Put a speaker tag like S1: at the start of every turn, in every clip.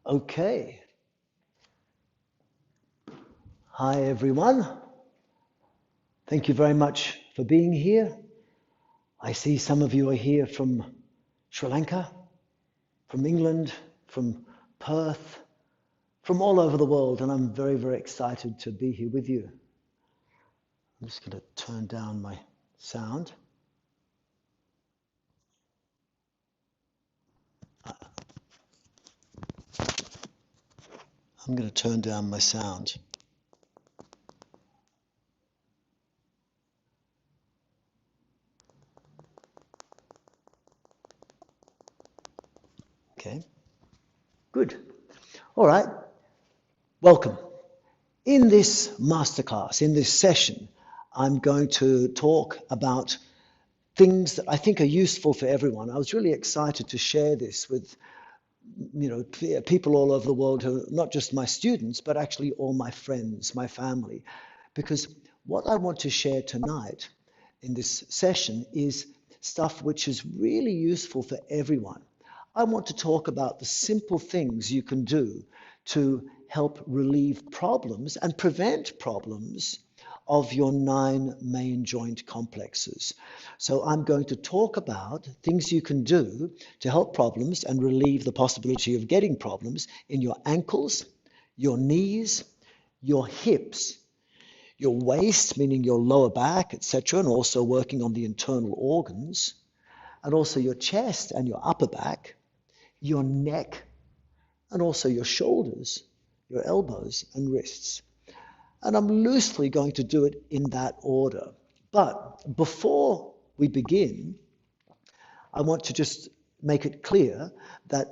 S1: Okay. Hi, everyone. Thank you very much for being here. I see some of you are here from Sri Lanka, from England, from Perth, from all over the world, and I'm very, very excited to be here with you. I'm just going to turn down my sound. I'm going to turn down my sound. Okay, good. All right, welcome. In this masterclass, in this session, I'm going to talk about things that I think are useful for everyone. I was really excited to share this with people all over the world who are not just my students, but actually all my friends, my family. Because what I want to share tonight in this session is stuff which is really useful for everyone. I want to talk about the simple things you can do to help relieve problems and prevent problems of your 9 main joint complexes. So I'm going to talk about things you can do to help problems and relieve the possibility of getting problems in your ankles, your knees, your hips, your waist, meaning your lower back, etc., and also working on the internal organs, and also your chest and your upper back, your neck, and also your shoulders, your elbows and wrists. And I'm loosely going to do it in that order. But before we begin, I want to just make it clear that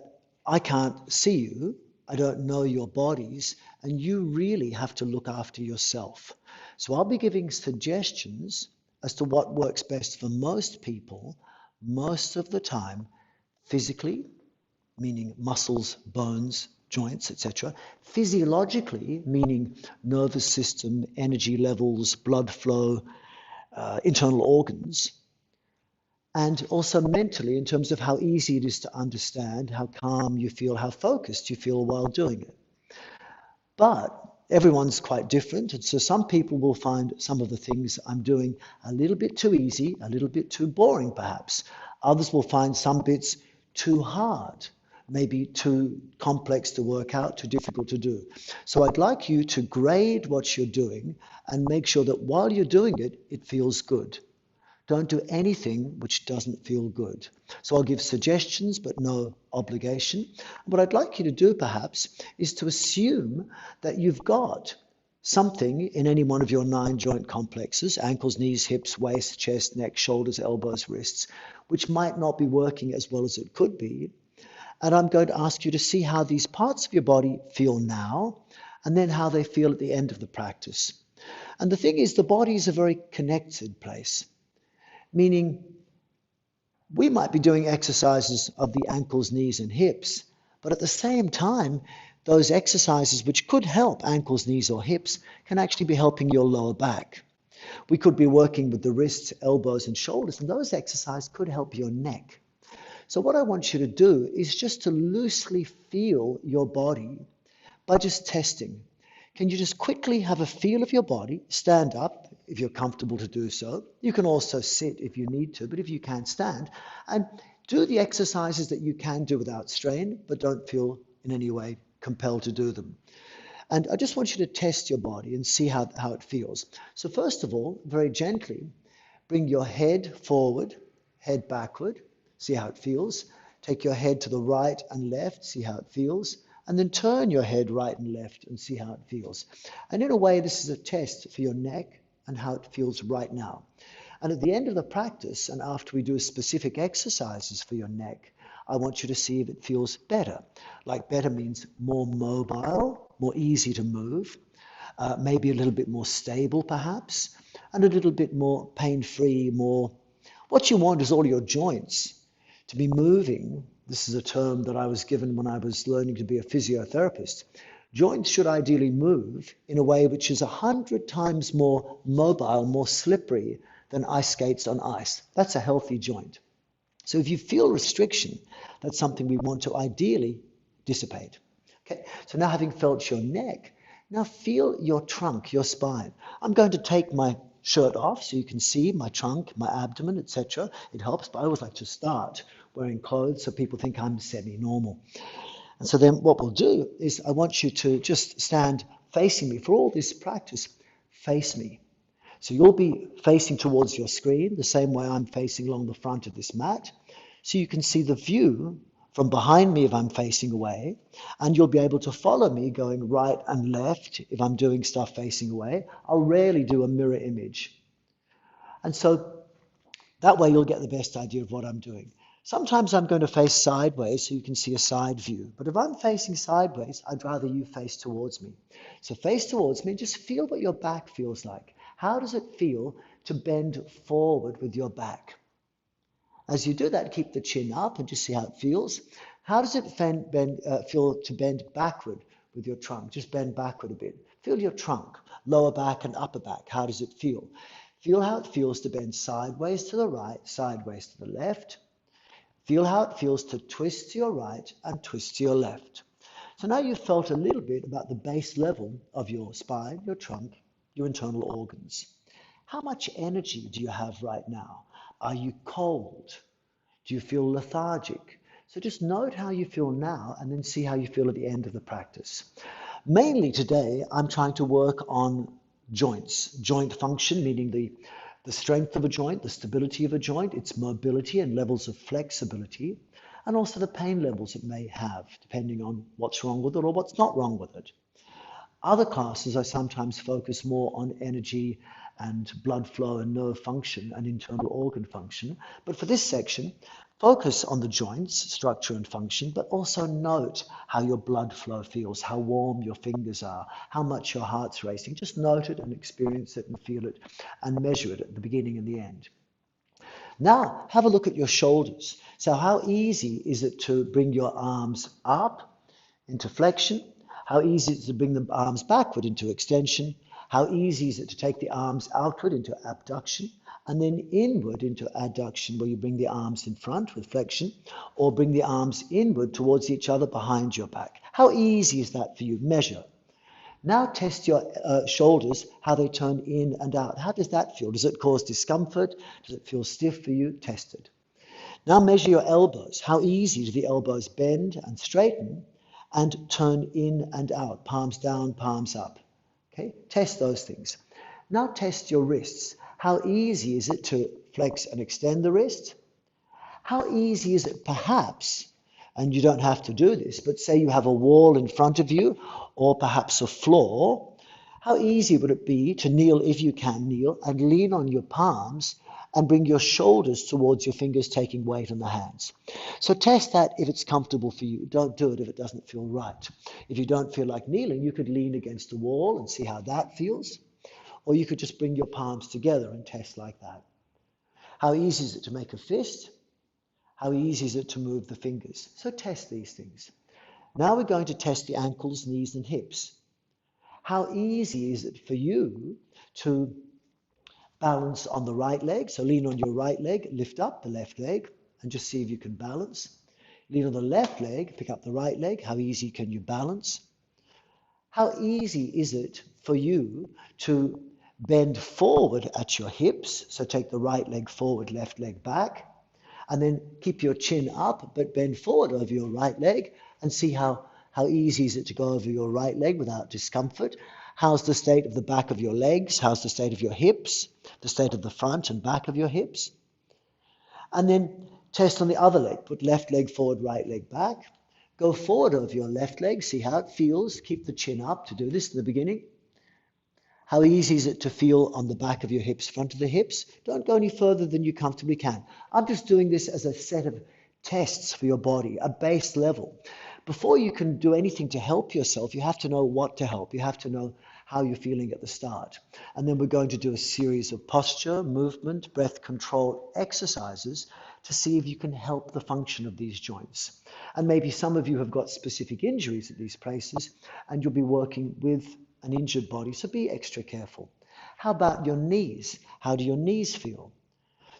S1: I can't see you, I don't know your bodies, and you really have to look after yourself. So I'll be giving suggestions as to what works best for most people, most of the time, physically, meaning muscles, bones, joints, etc. Physiologically, meaning nervous system, energy levels, blood flow, internal organs. And also mentally, in terms of how easy it is to understand, how calm you feel, how focused you feel while doing it. But everyone's quite different. And so some people will find some of the things I'm doing a little bit too easy, a little bit too boring, perhaps. Others will find some bits too hard, maybe too complex to work out, too difficult to do. So I'd like you to grade what you're doing and make sure that while you're doing it, it feels good. Don't do anything which doesn't feel good. So I'll give suggestions, but no obligation. What I'd like you to do, perhaps, is to assume that you've got something in any one of your 9 joint complexes, ankles, knees, hips, waist, chest, neck, shoulders, elbows, wrists, which might not be working as well as it could be. And I'm going to ask you to see how these parts of your body feel now, and then how they feel at the end of the practice. And the thing is, the body is a very connected place, meaning we might be doing exercises of the ankles, knees, and hips, but at the same time, those exercises which could help ankles, knees, or hips can actually be helping your lower back. We could be working with the wrists, elbows, and shoulders, and those exercises could help your neck. So what I want you to do is just to loosely feel your body by just testing. Can you just quickly have a feel of your body, stand up if you're comfortable to do so. You can also sit if you need to, but if you can't stand, and do the exercises that you can do without strain, but don't feel in any way compelled to do them. And I just want you to test your body and see how it feels. So first of all, very gently, bring your head forward, head backward, see how it feels. Take your head to the right and left, see how it feels. And then turn your head right and left and see how it feels. And in a way, this is a test for your neck and how it feels right now. And at the end of the practice, and after we do specific exercises for your neck, I want you to see if it feels better. Like better means more mobile, more easy to move, maybe a little bit more stable perhaps, and a little bit more pain-free, more... What you want is all your joints to be moving. This is a term that I was given when I was learning to be a physiotherapist. Joints should ideally move in a way which is 100 times more mobile, more slippery than ice skates on ice. That's a healthy joint. So if you feel restriction, that's something we want to ideally dissipate. Okay, so now having felt your neck, now feel your trunk, your spine. I'm going to take my shirt off so you can see my trunk, my abdomen, etc. It helps, but I always like to start wearing clothes so people think I'm semi-normal. And so then what we'll do is I want you to just stand facing me. For all this practice, face me. So you'll be facing towards your screen the same way I'm facing along the front of this mat. So you can see the view from behind me if I'm facing away, and you'll be able to follow me going right and left if I'm doing stuff facing away. I'll rarely do a mirror image. And so that way you'll get the best idea of what I'm doing. Sometimes I'm going to face sideways so you can see a side view. But if I'm facing sideways, I'd rather you face towards me. So face towards me and just feel what your back feels like. How does it feel to bend forward with your back? As you do that, keep the chin up and just see how it feels. How does it feel to bend backward with your trunk? Just bend backward a bit. Feel your trunk, lower back and upper back. How does it feel? Feel how it feels to bend sideways to the right, sideways to the left. Feel how it feels to twist to your right and twist to your left. So now you've felt a little bit about the base level of your spine, your trunk, your internal organs. How much energy do you have right now? Are you cold? Do you feel lethargic? So just note how you feel now and then see how you feel at the end of the practice. Mainly today, I'm trying to work on joints, joint function, meaning the strength of a joint, the stability of a joint, its mobility and levels of flexibility, and also the pain levels it may have, depending on what's wrong with it or what's not wrong with it. Other classes I sometimes focus more on energy and blood flow and nerve function and internal organ function. But for this section, focus on the joints, structure and function, but also note how your blood flow feels, how warm your fingers are, how much your heart's racing. Just note it and experience it and feel it and measure it at the beginning and the end. Now, have a look at your shoulders. So how easy is it to bring your arms up into flexion? How easy is it to bring the arms backward into extension? How easy is it to take the arms outward into abduction and then inward into adduction, where you bring the arms in front with flexion, or bring the arms inward towards each other behind your back? How easy is that for you? Measure. Now test your shoulders, how they turn in and out. How does that feel? Does it cause discomfort? Does it feel stiff for you? Test it. Now measure your elbows. How easy do the elbows bend and straighten and turn in and out? Palms down, palms up. Okay, test those things. Now test your wrists. How easy is it to flex and extend the wrist? How easy is it perhaps, and you don't have to do this, but say you have a wall in front of you or perhaps a floor, how easy would it be to kneel, if you can kneel, and lean on your palms and bring your shoulders towards your fingers, taking weight on the hands? So test that if it's comfortable for you. Don't do it if it doesn't feel right. If you don't feel like kneeling, you could lean against the wall and see how that feels. Or you could just bring your palms together and test like that. How easy is it to make a fist? How easy is it to move the fingers? So test these things. Now we're going to test the ankles, knees, and hips. How easy is it for you to balance on the right leg? So lean on your right leg, lift up the left leg, and just see if you can balance. Lean on the left leg, pick up the right leg. How easy can you balance? How easy is it for you to bend forward at your hips? So take the right leg forward, left leg back, and then keep your chin up, but bend forward over your right leg and see how easy is it to go over your right leg without discomfort. How's the state of the back of your legs? How's the state of your hips? The state of the front and back of your hips? And then test on the other leg. Put left leg forward, right leg back. Go forward over your left leg. See how it feels. Keep the chin up to do this in the beginning. How easy is it to feel on the back of your hips, front of the hips? Don't go any further than you comfortably can. I'm just doing this as a set of tests for your body, a base level. Before you can do anything to help yourself, you have to know what to help. You have to know how you're feeling at the start. And then we're going to do a series of posture, movement, breath control exercises to see if you can help the function of these joints. And maybe some of you have got specific injuries at these places, and you'll be working with an injured body, so be extra careful. How about your knees? How do your knees feel?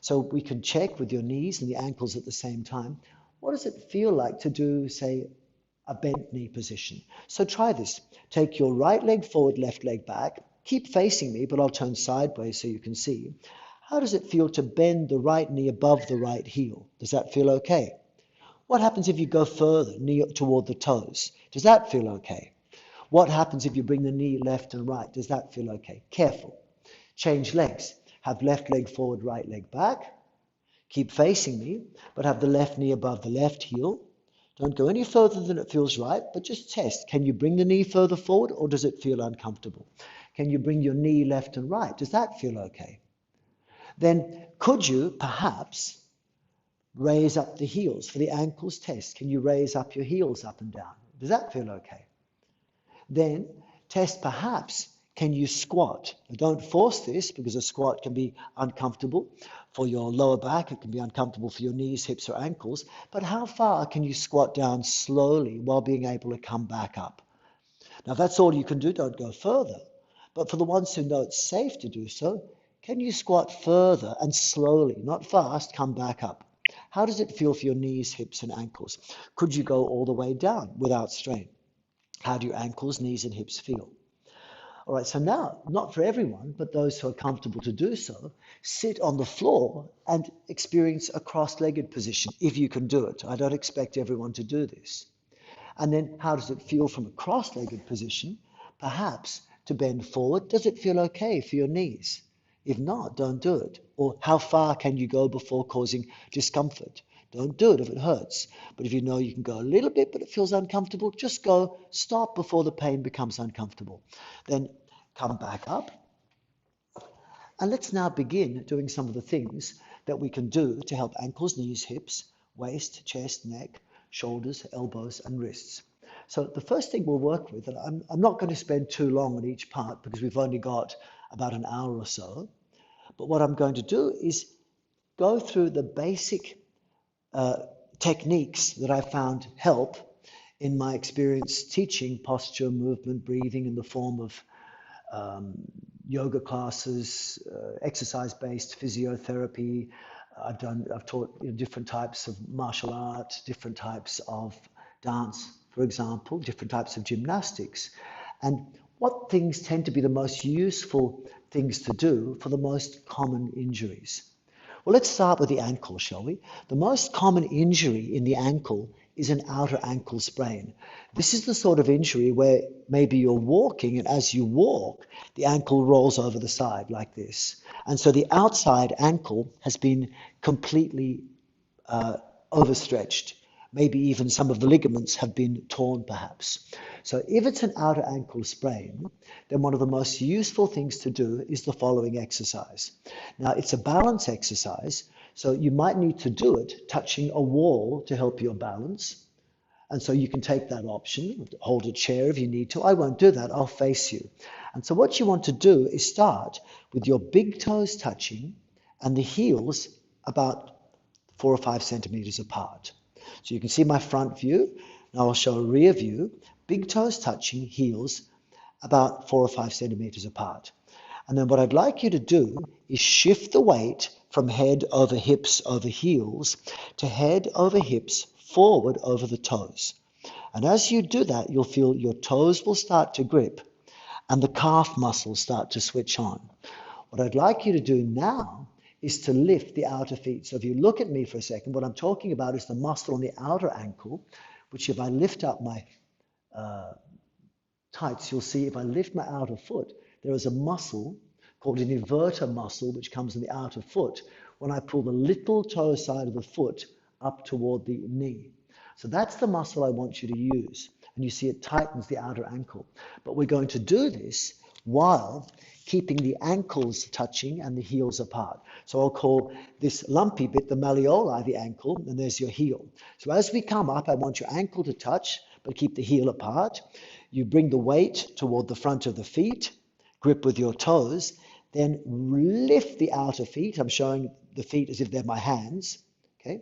S1: So we can check with your knees and the ankles at the same time. What does it feel like to do, say, a bent knee position. So try this. Take your right leg forward, left leg back. Keep facing me, but I'll turn sideways so you can see. How does it feel to bend the right knee above the right heel? Does that feel okay? What happens if you go further, knee toward the toes? Does that feel okay? What happens if you bring the knee left and right? Does that feel okay? Careful. Change legs. Have left leg forward, right leg back. Keep facing me, but have the left knee above the left heel. Don't go any further than it feels right, but just test. Can you bring the knee further forward or does it feel uncomfortable? Can you bring your knee left and right? Does that feel okay? Then could you perhaps raise up the heels for the ankles test? Can you raise up your heels up and down? Does that feel okay? Then test perhaps, can you squat? Now, don't force this because a squat can be uncomfortable for your lower back. It can be uncomfortable for your knees, hips, or ankles. But how far can you squat down slowly while being able to come back up? Now, if that's all you can do, don't go further. But for the ones who know it's safe to do so, can you squat further and slowly, not fast, come back up? How does it feel for your knees, hips, and ankles? Could you go all the way down without strain? How do your ankles, knees, and hips feel? All right, so now, not for everyone, but those who are comfortable to do so, sit on the floor and experience a cross-legged position, if you can do it. I don't expect everyone to do this. And then how does it feel from a cross-legged position? Perhaps to bend forward. Does it feel okay for your knees? If not, don't do it. Or how far can you go before causing discomfort? Don't do it if it hurts. But if you know you can go a little bit, but it feels uncomfortable, just go, stop before the pain becomes uncomfortable. Then come back up. And let's now begin doing some of the things that we can do to help ankles, knees, hips, waist, chest, neck, shoulders, elbows, and wrists. So the first thing we'll work with, and I'm not going to spend too long on each part because we've only got about an hour or so, but what I'm going to do is go through the basic techniques that I found help in my experience teaching posture, movement, breathing in the form of yoga classes, exercise-based physiotherapy. I've taught different types of martial art, different types of dance, for example, different types of gymnastics. And what things tend to be the most useful things to do for the most common injuries? Well, let's start with the ankle, shall we? The most common injury in the ankle is an outer ankle sprain. This is the sort of injury where maybe you're walking, and as you walk, the ankle rolls over the side like this. And so the outside ankle has been completely overstretched. Maybe even some of the ligaments have been torn, perhaps. So if it's an outer ankle sprain, then one of the most useful things to do is the following exercise. Now, it's a balance exercise, so you might need to do it touching a wall to help your balance. And so you can take that option, hold a chair if you need to. I won't do that, I'll face you. And so what you want to do is start with your big toes touching and the heels about 4 or 5 centimeters apart. So you can see my front view. Now I'll show a rear view. Big toes touching, heels about 4 or 5 centimeters apart. And then what I'd like you to do is shift the weight from head over hips over heels to head over hips forward over the toes. And as you do that, you'll feel your toes will start to grip and the calf muscles start to switch on. What I'd like you to do now is to lift the outer feet. So if you look at me for a second, what I'm talking about is the muscle on the outer ankle, which if I lift up my tights, you'll see if I lift my outer foot, there is a muscle called an inverter muscle, which comes in the outer foot when I pull the little toe side of the foot up toward the knee. So that's the muscle I want you to use. And you see it tightens the outer ankle. But we're going to do this while keeping the ankles touching and the heels apart. So I'll call this lumpy bit the malleoli, the ankle, and there's your heel. So as we come up, I want your ankle to touch, but keep the heel apart. You bring the weight toward the front of the feet, grip with your toes, then lift the outer feet. I'm showing the feet as if they're my hands, okay?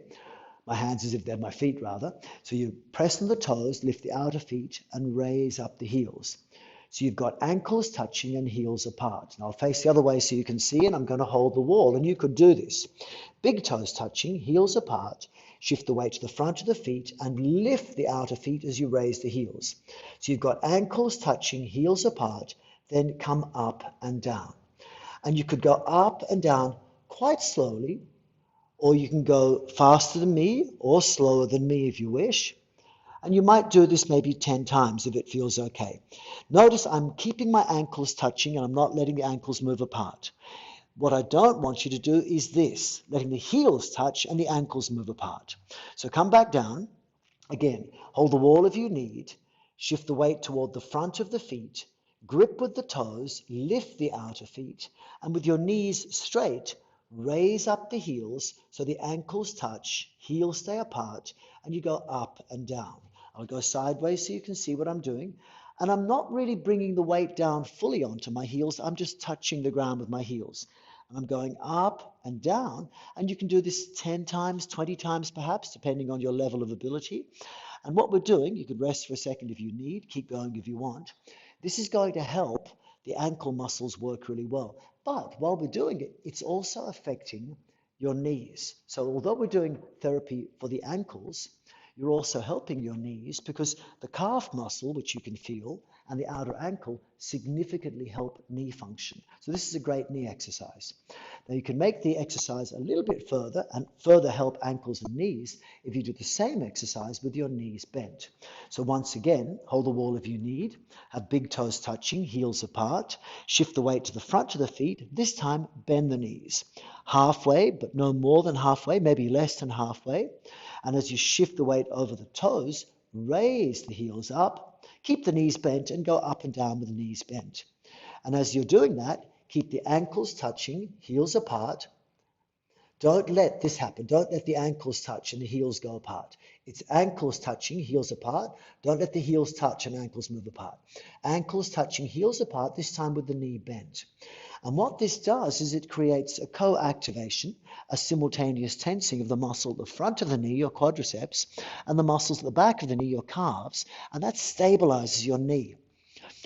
S1: My hands as if they're my feet, rather. So you press on the toes, lift the outer feet, and raise up the heels. So you've got ankles touching and heels apart. Now I'll face the other way so you can see, and I'm going to hold the wall, and you could do this. Big toes touching, heels apart. Shift the weight to the front of the feet and lift the outer feet as you raise the heels. So you've got ankles touching, heels apart, then come up and down. And you could go up and down quite slowly, or you can go faster than me or slower than me if you wish. And you might do this maybe 10 times if it feels okay. Notice I'm keeping my ankles touching and I'm not letting the ankles move apart. What I don't want you to do is this, letting the heels touch and the ankles move apart. So come back down. Again, hold the wall if you need. Shift the weight toward the front of the feet. Grip with the toes, lift the outer feet, and with your knees straight, raise up the heels so the ankles touch, heels stay apart, and you go up and down. I'll go sideways so you can see what I'm doing. And I'm not really bringing the weight down fully onto my heels. I'm just touching the ground with my heels. And I'm going up and down. And you can do this 10 times, 20 times perhaps, depending on your level of ability. And what we're doing, you could rest for a second if you need, keep going if you want. This is going to help the ankle muscles work really well. But while we're doing it, it's also affecting your knees. So although we're doing therapy for the ankles, you're also helping your knees because the calf muscle, which you can feel, and the outer ankle significantly help knee function. So this is a great knee exercise. Now you can make the exercise a little bit further and further help ankles and knees if you do the same exercise with your knees bent. So once again, hold the wall if you need, have big toes touching, heels apart, shift the weight to the front of the feet, this time bend the knees. Halfway, but no more than halfway, maybe less than halfway. And as you shift the weight over the toes, raise the heels up, keep the knees bent and go up and down with the knees bent. And as you're doing that, keep the ankles touching, heels apart. Don't let this happen. Don't let the ankles touch and the heels go apart. It's ankles touching, heels apart. Don't let the heels touch and ankles move apart. Ankles touching, heels apart, this time with the knee bent. And what this does is it creates a co-activation, a simultaneous tensing of the muscle at the front of the knee, your quadriceps, and the muscles at the back of the knee, your calves, and that stabilizes your knee.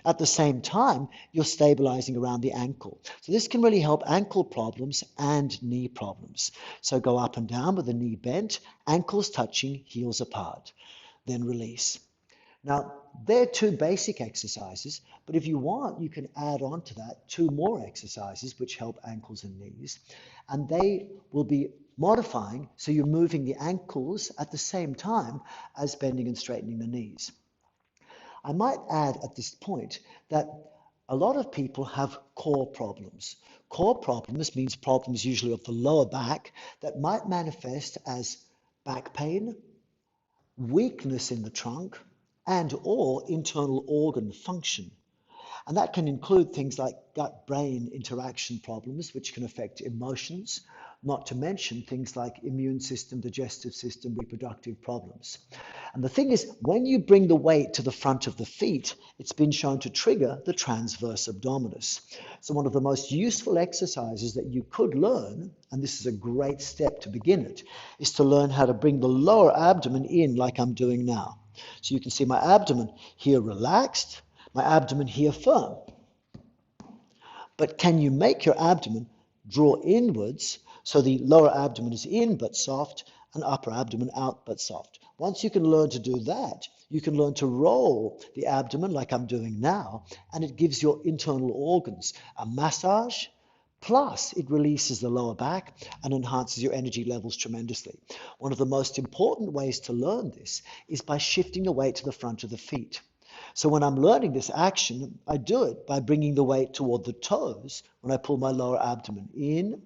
S1: At the same time, you're stabilizing around the ankle. So this can really help ankle problems and knee problems. So go up and down with the knee bent, ankles touching, heels apart. Then release. Now, they're two basic exercises, but if you want, you can add on to that 2 more exercises which help ankles and knees, and they will be modifying so you're moving the ankles at the same time as bending and straightening the knees. I might add at this point that a lot of people have core problems. Core problems means problems usually of the lower back that might manifest as back pain, weakness in the trunk, and or internal organ function. And that can include things like gut-brain interaction problems, which can affect emotions, not to mention things like immune system, digestive system, reproductive problems. And the thing is, when you bring the weight to the front of the feet, it's been shown to trigger the transverse abdominis. So one of the most useful exercises that you could learn, and this is a great step to begin it, is to learn how to bring the lower abdomen in like I'm doing now. So you can see my abdomen here relaxed, my abdomen here firm. But can you make your abdomen draw inwards so the lower abdomen is in but soft and upper abdomen out but soft? Once you can learn to do that, you can learn to roll the abdomen like I'm doing now, and it gives your internal organs a massage, plus it releases the lower back and enhances your energy levels tremendously. One of the most important ways to learn this is by shifting the weight to the front of the feet. So when I'm learning this action, I do it by bringing the weight toward the toes when I pull my lower abdomen in,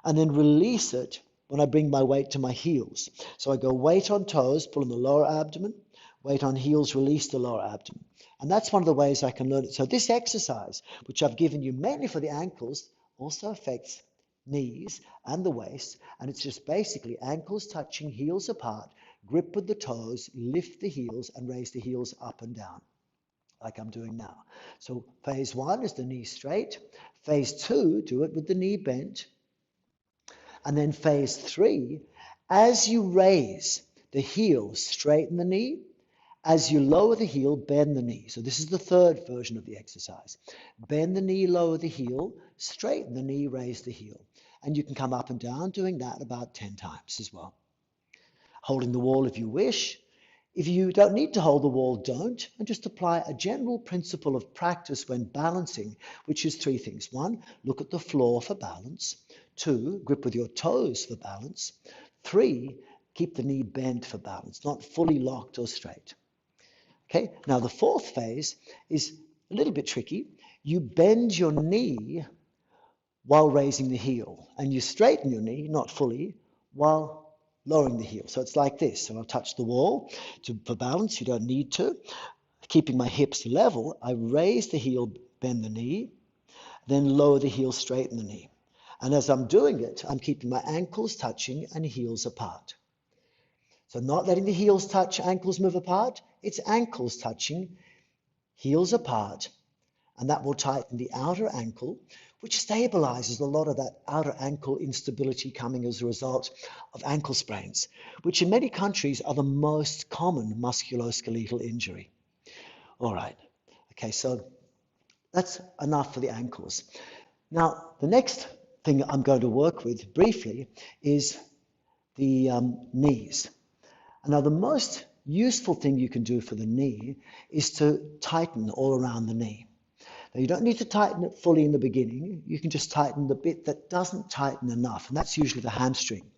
S1: and then release it when I bring my weight to my heels. So I go weight on toes, pull in the lower abdomen, weight on heels, release the lower abdomen. And that's one of the ways I can learn it. So this exercise, which I've given you mainly for the ankles, also affects knees and the waist. And it's just basically ankles touching, heels apart, grip with the toes, lift the heels and raise the heels up and down, like I'm doing now. So phase 1 is the knee straight. Phase 2, do it with the knee bent. And then phase 3, as you raise the heel, straighten the knee. As you lower the heel, bend the knee. So this is the third version of the exercise. Bend the knee, lower the heel, straighten the knee, raise the heel. And you can come up and down doing that about 10 times as well. holding the wall if you wish. If you don't need to hold the wall, don't, and just apply a general principle of practice when balancing, which is three things. One, look at the floor for balance. Two, grip with your toes for balance. Three, keep the knee bent for balance, not fully locked or straight. Okay, now the fourth phase is a little bit tricky. You bend your knee while raising the heel, and you straighten your knee, not fully, while lowering the heel. So it's like this. So I'll touch the wall for balance. You don't need to. Keeping my hips level, I raise the heel, bend the knee, then lower the heel, straighten the knee. And as I'm doing it, I'm keeping my ankles touching and heels apart. So not letting the heels touch, ankles move apart. It's ankles touching, heels apart, and that will tighten the outer ankle, which stabilizes a lot of that outer ankle instability coming as a result of ankle sprains, which in many countries are the most common musculoskeletal injury. All right, okay, so that's enough for the ankles. Now, the next thing I'm going to work with briefly is the knees. Now, the most useful thing you can do for the knee is to tighten all around the knee. Now, you don't need to tighten it fully in the beginning. You can just tighten the bit that doesn't tighten enough, and that's usually the hamstring.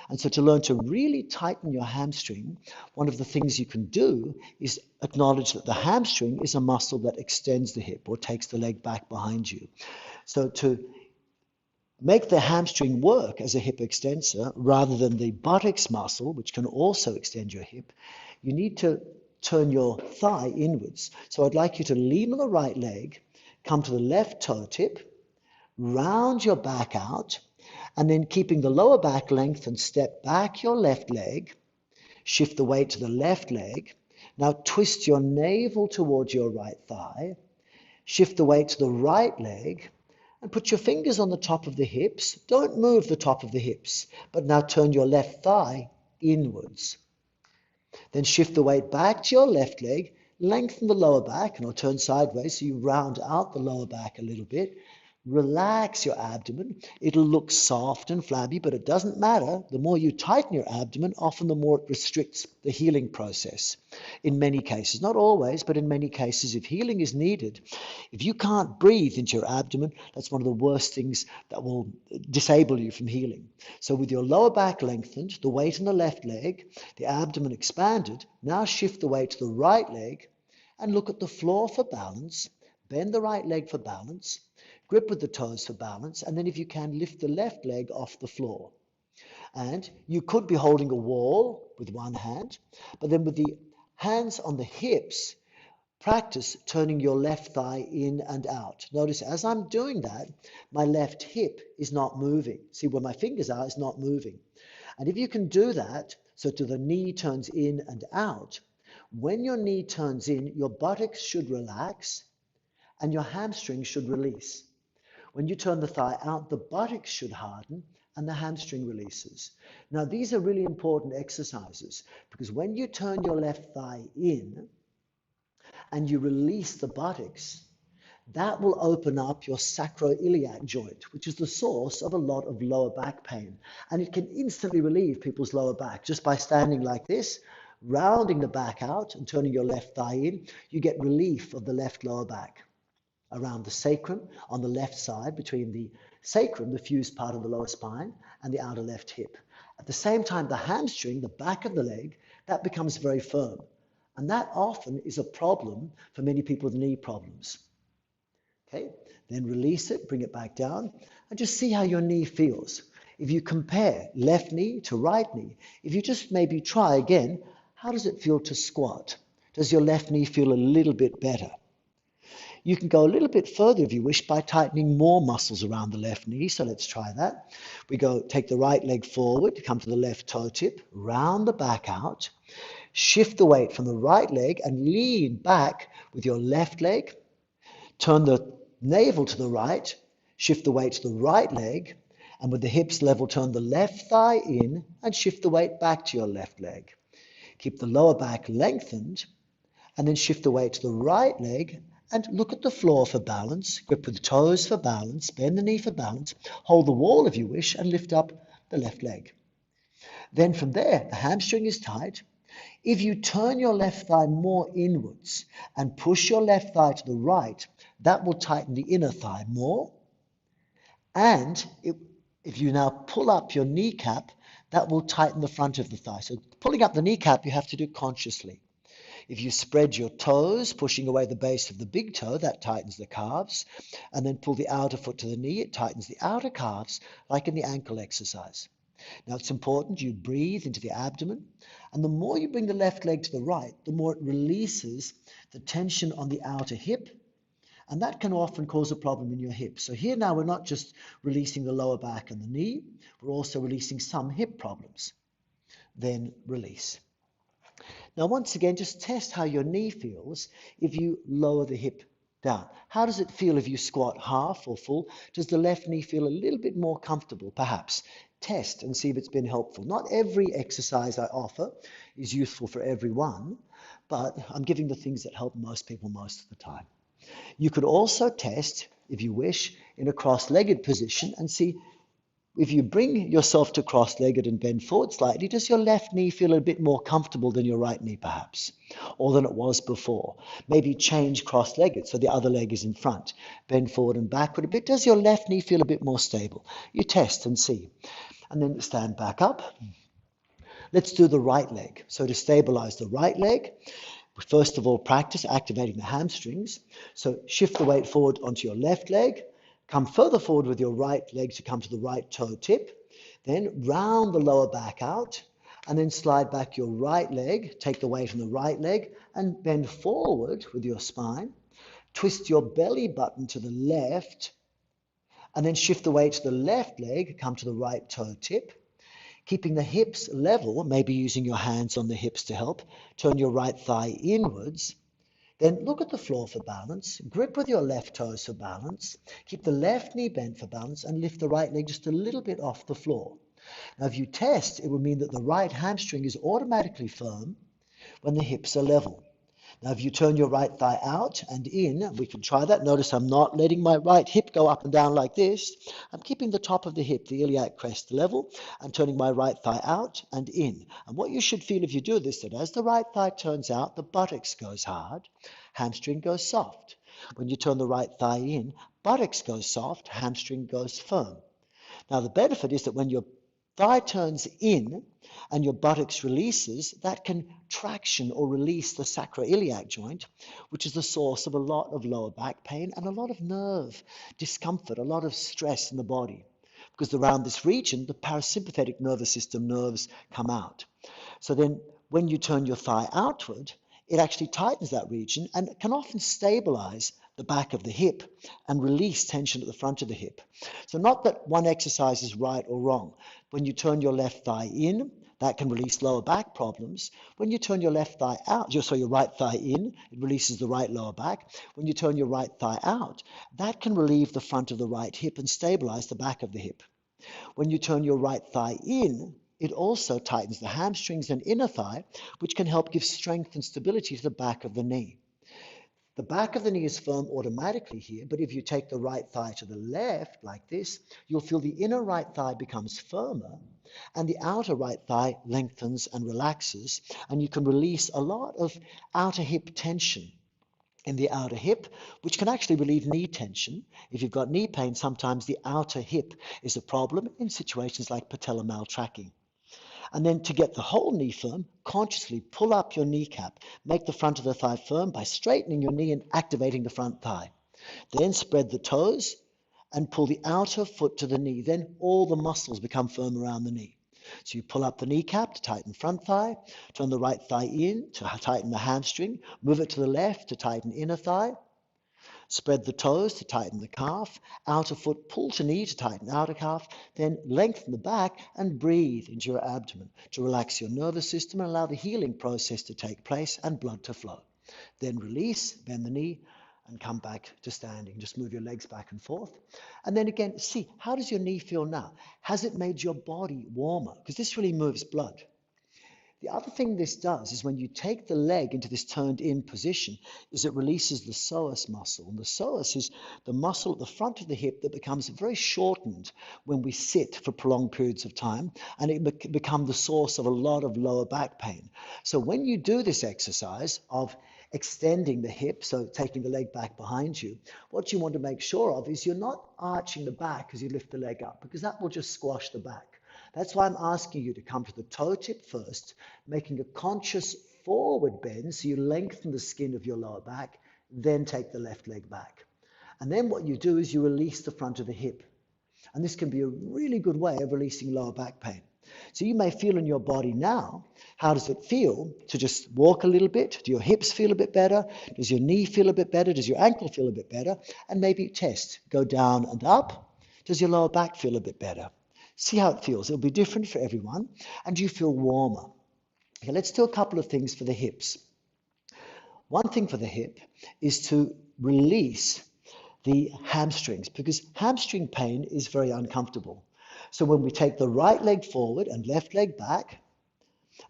S1: And so to learn to really tighten your hamstring, one of the things you can do is acknowledge that the hamstring is a muscle that extends the hip or takes the leg back behind you. So to make the hamstring work as a hip extensor rather than the buttocks muscle, which can also extend your hip, you need to turn your thigh inwards. So I'd like you to lean on the right leg, come to the left toe tip, round your back out, and then keeping the lower back lengthened, step back your left leg, shift the weight to the left leg. Now twist your navel towards your right thigh, shift the weight to the right leg, and put your fingers on the top of the hips. Don't move the top of the hips, but now turn your left thigh inwards. Then shift the weight back to your left leg, lengthen the lower back, and I'll turn sideways so you round out the lower back a little bit. Relax your abdomen. It'll look soft and flabby, but it doesn't matter. The more you tighten your abdomen, often the more it restricts the healing process. In many cases, not always, but in many cases, if healing is needed, if you can't breathe into your abdomen, that's one of the worst things that will disable you from healing. So with your lower back lengthened, the weight on the left leg, the abdomen expanded, now shift the weight to the right leg and look at the floor for balance. Bend the right leg for balance. Grip with the toes for balance, and then if you can, lift the left leg off the floor. And you could be holding a wall with one hand, but then with the hands on the hips, practice turning your left thigh in and out. Notice as I'm doing that, my left hip is not moving. See, where my fingers are is not moving. And if you can do that, so to the knee turns in and out, when your knee turns in, your buttocks should relax and your hamstring should release. When you turn the thigh out, the buttocks should harden and the hamstring releases. Now, these are really important exercises because when you turn your left thigh in and you release the buttocks, that will open up your sacroiliac joint, which is the source of a lot of lower back pain. And it can instantly relieve people's lower back just by standing like this, rounding the back out and turning your left thigh in. You get relief of the left lower back. Around the sacrum on the left side, between the sacrum, the fused part of the lower spine, and the outer left hip. At the same time, the hamstring, the back of the leg, that becomes very firm. And that often is a problem for many people with knee problems. Okay, then release it, bring it back down, and just see how your knee feels. If you compare left knee to right knee, if you just maybe try again, how does it feel to squat? Does your left knee feel a little bit better? You can go a little bit further if you wish by tightening more muscles around the left knee. So let's try that. We go, take the right leg forward, come to the left toe tip, round the back out, shift the weight from the right leg and lean back with your left leg. Turn the navel to the right, shift the weight to the right leg, and with the hips level, turn the left thigh in and shift the weight back to your left leg. Keep the lower back lengthened and then shift the weight to the right leg and look at the floor for balance, grip with the toes for balance, bend the knee for balance, hold the wall if you wish, and lift up the left leg. Then from there, the hamstring is tight. If you turn your left thigh more inwards and push your left thigh to the right, that will tighten the inner thigh more. And if you now pull up your kneecap, that will tighten the front of the thigh. So pulling up the kneecap, you have to do consciously. If you spread your toes, pushing away the base of the big toe, that tightens the calves. And then pull the outer foot to the knee, it tightens the outer calves, like in the ankle exercise. Now it's important you breathe into the abdomen, and the more you bring the left leg to the right, the more it releases the tension on the outer hip, and that can often cause a problem in your hip. So here now we're not just releasing the lower back and the knee, we're also releasing some hip problems. Then release. Now once again, just test how your knee feels if you lower the hip down. How does it feel if you squat half or full? Does the left knee feel a little bit more comfortable, perhaps? Test and see if it's been helpful. Not every exercise I offer is useful for everyone, but I'm giving the things that help most people most of the time. You could also test, if you wish, in a cross-legged position and see if you bring yourself to cross-legged and bend forward slightly, does your left knee feel a bit more comfortable than your right knee perhaps, or than it was before? Maybe change cross-legged so the other leg is in front. Bend forward and backward a bit. Does your left knee feel a bit more stable? You test and see. And then stand back up. Let's do the right leg. So to stabilize the right leg, first of all, practice activating the hamstrings. So shift the weight forward onto your left leg. Come further forward with your right leg to come to the right toe tip. Then round the lower back out. And then slide back your right leg. Take the weight on the right leg and bend forward with your spine. Twist your belly button to the left. And then shift the weight to the left leg. Come to the right toe tip. Keeping the hips level, maybe using your hands on the hips to help. Turn your right thigh inwards. Then look at the floor for balance. Grip with your left toes for balance. Keep the left knee bent for balance and lift the right leg just a little bit off the floor. Now if you test, it will mean that the right hamstring is automatically firm when the hips are level. Now if you turn your right thigh out and in, we can try that. Notice I'm not letting my right hip go up and down like this. I'm keeping the top of the hip, the iliac crest level, and turning my right thigh out and in. And what you should feel if you do this, that as the right thigh turns out, the buttocks goes hard, hamstring goes soft. When you turn the right thigh in, buttocks goes soft, hamstring goes firm. Now the benefit is that when your thigh turns in and your buttocks releases, that can traction or release the sacroiliac joint, which is the source of a lot of lower back pain and a lot of nerve discomfort, a lot of stress in the body. Because around this region, the parasympathetic nervous system nerves come out. So then when you turn your thigh outward, it actually tightens that region and can often stabilize the back of the hip and release tension at the front of the hip. So not that one exercise is right or wrong. When you turn your left thigh in, that can release lower back problems. When you turn your left thigh out, your right thigh in, it releases the right lower back. When you turn your right thigh out, that can relieve the front of the right hip and stabilize the back of the hip. When you turn your right thigh in, it also tightens the hamstrings and inner thigh, which can help give strength and stability to the back of the knee. The back of the knee is firm automatically here, but if you take the right thigh to the left like this, you'll feel the inner right thigh becomes firmer and the outer right thigh lengthens and relaxes, and you can release a lot of outer hip tension in the outer hip, which can actually relieve knee tension. If you've got knee pain, sometimes the outer hip is a problem in situations like patellar maltracking. And then to get the whole knee firm, consciously pull up your kneecap. Make the front of the thigh firm by straightening your knee and activating the front thigh. Then spread the toes and pull the outer foot to the knee. Then all the muscles become firm around the knee. So you pull up the kneecap to tighten front thigh, turn the right thigh in to tighten the hamstring, move it to the left to tighten inner thigh, spread the toes to tighten the calf, outer foot pull to knee to tighten outer calf, then lengthen the back and breathe into your abdomen to relax your nervous system and allow the healing process to take place and blood to flow. Then release, bend the knee, and come back to standing. Just move your legs back and forth. And then again, see, how does your knee feel now? Has it made your body warmer? Because this really moves blood. The other thing this does is when you take the leg into this turned in position, is it releases the psoas muscle. And the psoas is the muscle at the front of the hip that becomes very shortened when we sit for prolonged periods of time, and it become the source of a lot of lower back pain. So when you do this exercise of extending the hip, so taking the leg back behind you, what you want to make sure of is you're not arching the back as you lift the leg up, because that will just squash the back. That's why I'm asking you to come to the toe tip first, making a conscious forward bend so you lengthen the skin of your lower back, then take the left leg back. And then what you do is you release the front of the hip. And this can be a really good way of releasing lower back pain. So you may feel in your body now, how does it feel to just walk a little bit? Do your hips feel a bit better? Does your knee feel a bit better? Does your ankle feel a bit better? And maybe test, go down and up. Does your lower back feel a bit better? See how it feels. It'll be different for everyone. And do you feel warmer? Okay, let's do a couple of things for the hips. One thing for the hip is to release the hamstrings, because hamstring pain is very uncomfortable. So when we take the right leg forward and left leg back,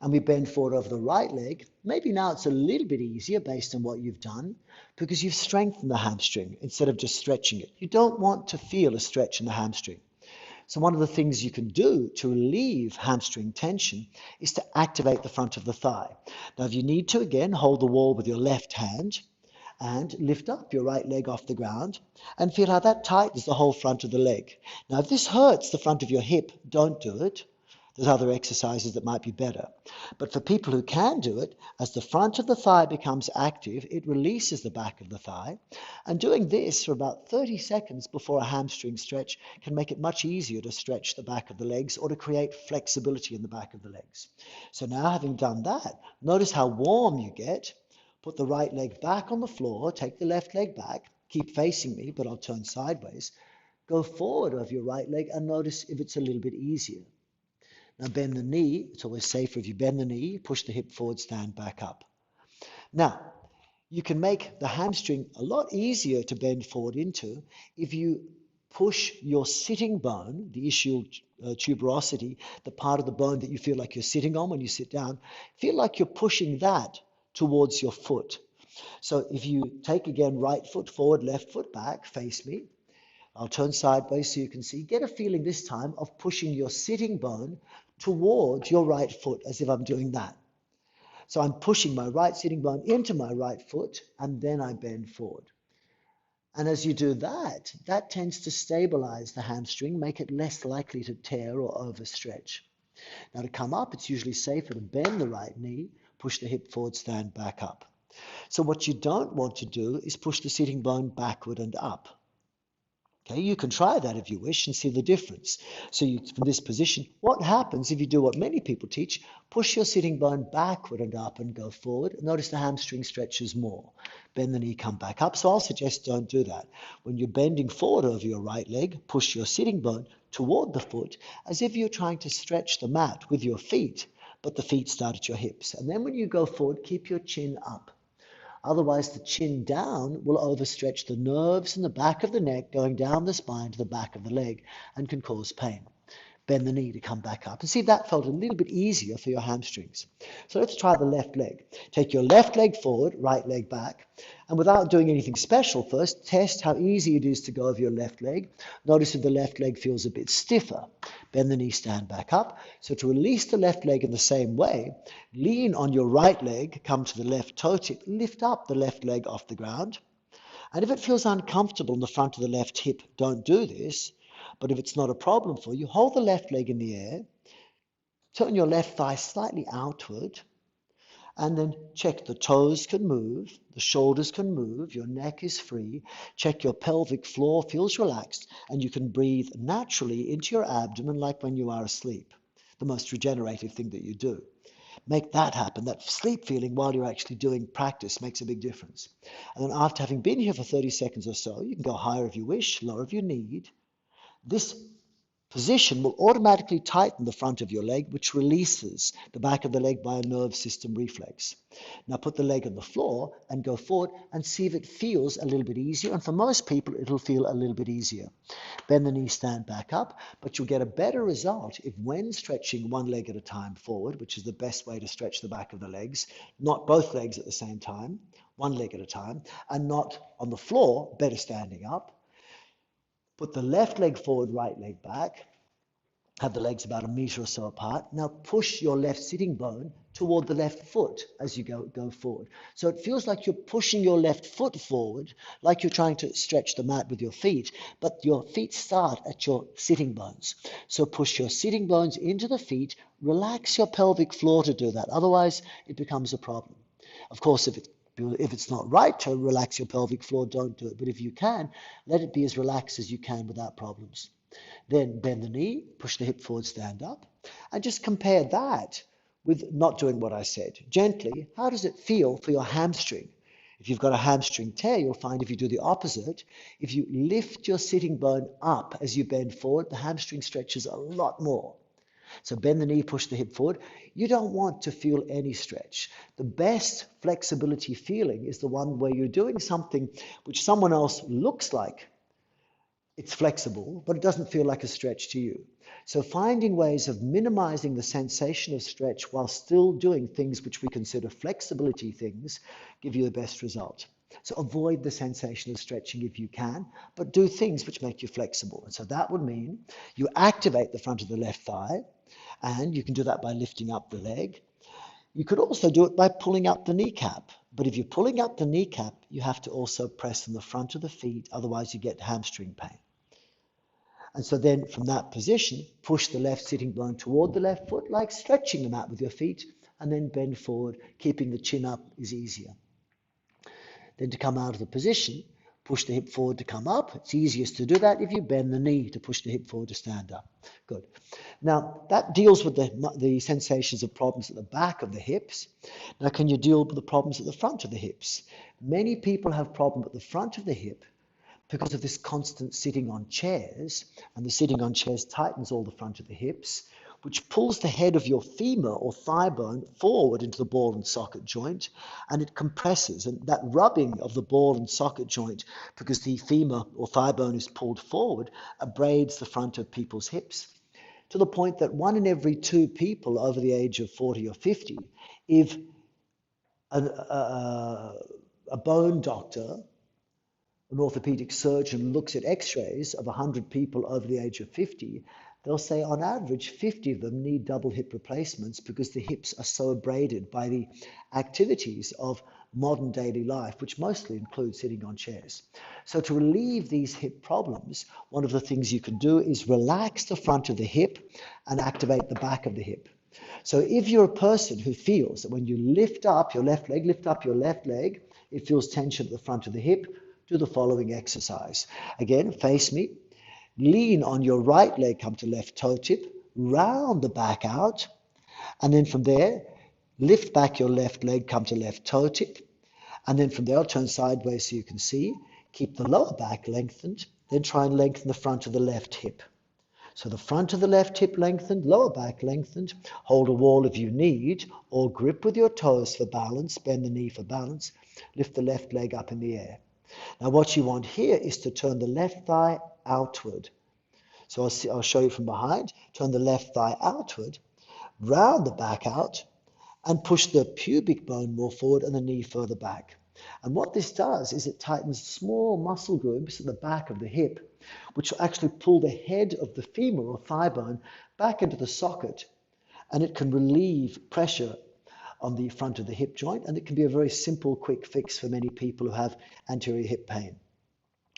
S1: and we bend forward over the right leg, maybe now it's a little bit easier based on what you've done, because you've strengthened the hamstring instead of just stretching it. You don't want to feel a stretch in the hamstring. So one of the things you can do to relieve hamstring tension is to activate the front of the thigh. Now, if you need to, again, hold the wall with your left hand and lift up your right leg off the ground and feel how that tightens the whole front of the leg. Now, if this hurts the front of your hip, don't do it. There's other exercises that might be better. But for people who can do it, as the front of the thigh becomes active, it releases the back of the thigh. And doing this for about 30 seconds before a hamstring stretch can make it much easier to stretch the back of the legs or to create flexibility in the back of the legs. So now, having done that, notice how warm you get. Put the right leg back on the floor, take the left leg back, keep facing me, but I'll turn sideways. Go forward of your right leg and notice if it's a little bit easier. Now bend the knee. It's always safer if you bend the knee, push the hip forward, stand back up. Now, you can make the hamstring a lot easier to bend forward into if you push your sitting bone, the ischial tuberosity, the part of the bone that you feel like you're sitting on when you sit down, feel like you're pushing that towards your foot. So if you take again right foot forward, left foot back, face me. I'll turn sideways so you can see. Get a feeling this time of pushing your sitting bone towards your right foot as if I'm doing that. So I'm pushing my right sitting bone into my right foot and then I bend forward. And as you do that, that tends to stabilize the hamstring, make it less likely to tear or overstretch. Now to come up, it's usually safer to bend the right knee, push the hip forward, stand back up. So what you don't want to do is push the sitting bone backward and up. Okay, you can try that if you wish and see the difference. So from this position, what happens if you do what many people teach, push your sitting bone backward and up and go forward. Notice the hamstring stretches more. Bend the knee, come back up. So I'll suggest don't do that. When you're bending forward over your right leg, push your sitting bone toward the foot as if you're trying to stretch the mat with your feet, but the feet start at your hips. And then when you go forward, keep your chin up. Otherwise, the chin down will overstretch the nerves in the back of the neck going down the spine to the back of the leg and can cause pain. Bend the knee to come back up. And see if that felt a little bit easier for your hamstrings. So let's try the left leg. Take your left leg forward, right leg back. And without doing anything special first, test how easy it is to go over your left leg. Notice if the left leg feels a bit stiffer. Bend the knee, stand back up. So to release the left leg in the same way, lean on your right leg, come to the left toe tip, lift up the left leg off the ground. And if it feels uncomfortable in the front of the left hip, don't do this. But if it's not a problem for you, hold the left leg in the air, turn your left thigh slightly outward, and then check the toes can move, the shoulders can move, your neck is free, check your pelvic floor feels relaxed, and you can breathe naturally into your abdomen like when you are asleep, the most regenerative thing that you do. Make that happen. That sleep feeling while you're actually doing practice makes a big difference. And then after having been here for 30 seconds or so, you can go higher if you wish, lower if you need. This position will automatically tighten the front of your leg, which releases the back of the leg by a nerve system reflex. Now put the leg on the floor and go forward and see if it feels a little bit easier. And for most people, it'll feel a little bit easier. Bend the knee, stand back up, but you'll get a better result if when stretching one leg at a time forward, which is the best way to stretch the back of the legs, not both legs at the same time, one leg at a time, and not on the floor, better standing up. Put the left leg forward, right leg back. Have the legs about 1 meter or so apart. Now push your left sitting bone toward the left foot as you go forward. So it feels like you're pushing your left foot forward, like you're trying to stretch the mat with your feet, but your feet start at your sitting bones. So push your sitting bones into the feet, relax your pelvic floor to do that. Otherwise, it becomes a problem. Of course, if it's not right to relax your pelvic floor, don't do it. But if you can, let it be as relaxed as you can without problems. Then bend the knee, push the hip forward, stand up, and just compare that with not doing what I said. Gently, how does it feel for your hamstring? If you've got a hamstring tear, you'll find if you do the opposite, if you lift your sitting bone up as you bend forward, the hamstring stretches a lot more. So bend the knee, push the hip forward. You don't want to feel any stretch. The best flexibility feeling is the one where you're doing something which someone else looks like it's flexible, but it doesn't feel like a stretch to you. So finding ways of minimizing the sensation of stretch while still doing things which we consider flexibility things give you the best result. So avoid the sensation of stretching if you can, but do things which make you flexible. And so that would mean you activate the front of the left thigh, and you can do that by lifting up the leg. You could also do it by pulling up the kneecap. But if you're pulling up the kneecap, you have to also press on the front of the feet, otherwise you get hamstring pain. And so then from that position, push the left sitting bone toward the left foot, like stretching the mat with your feet, and then bend forward. Keeping the chin up is easier. Then to come out of the position, push the hip forward to come up. It's easiest to do that if you bend the knee to push the hip forward to stand up. Good. Now, that deals with the sensations of problems at the back of the hips. Now, can you deal with the problems at the front of the hips? Many people have problems at the front of the hip because of this constant sitting on chairs, and the sitting on chairs tightens all the front of the hips, which pulls the head of your femur or thigh bone forward into the ball and socket joint, and it compresses. And that rubbing of the ball and socket joint, because the femur or thigh bone is pulled forward, abrades the front of people's hips, to the point that 1 in every 2 people over the age of 40 or 50, if a bone doctor, an orthopedic surgeon, looks at x-rays of 100 people over the age of 50, they'll say on average 50 of them need double hip replacements because the hips are so abraded by the activities of modern daily life, which mostly include sitting on chairs. So to relieve these hip problems, one of the things you can do is relax the front of the hip and activate the back of the hip. So if you're a person who feels that when you lift up your left leg, it feels tension at the front of the hip, do the following exercise. Again, face me. Lean on your right leg, come to left toe tip, round the back out, and then from there, lift back your left leg, come to left toe tip, and then from there, I'll turn sideways so you can see. Keep the lower back lengthened, then try and lengthen the front of the left hip. So the front of the left hip lengthened, lower back lengthened, hold a wall if you need, or grip with your toes for balance, bend the knee for balance, lift the left leg up in the air. Now what you want here is to turn the left thigh outward. So I'll show you from behind. Turn the left thigh outward, round the back out, and push the pubic bone more forward and the knee further back. And what this does is it tightens small muscle groups at the back of the hip, which will actually pull the head of the femur or thigh bone back into the socket, and it can relieve pressure on the front of the hip joint, and it can be a very simple, quick fix for many people who have anterior hip pain.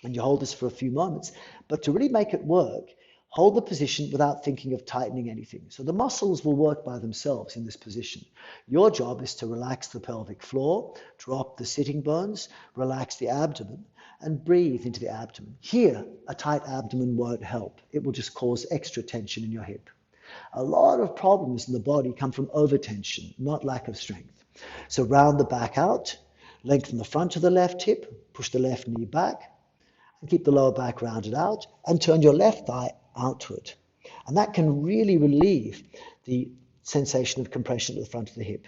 S1: And you hold this for a few moments, but to really make it work, hold the position without thinking of tightening anything. So the muscles will work by themselves in this position. Your job is to relax the pelvic floor, drop the sitting bones, relax the abdomen, and breathe into the abdomen. Here, a tight abdomen won't help. It will just cause extra tension in your hip. A lot of problems in the body come from overtension, not lack of strength. So round the back out, lengthen the front of the left hip, push the left knee back, and keep the lower back rounded out, and turn your left thigh outward. And that can really relieve the sensation of compression at the front of the hip.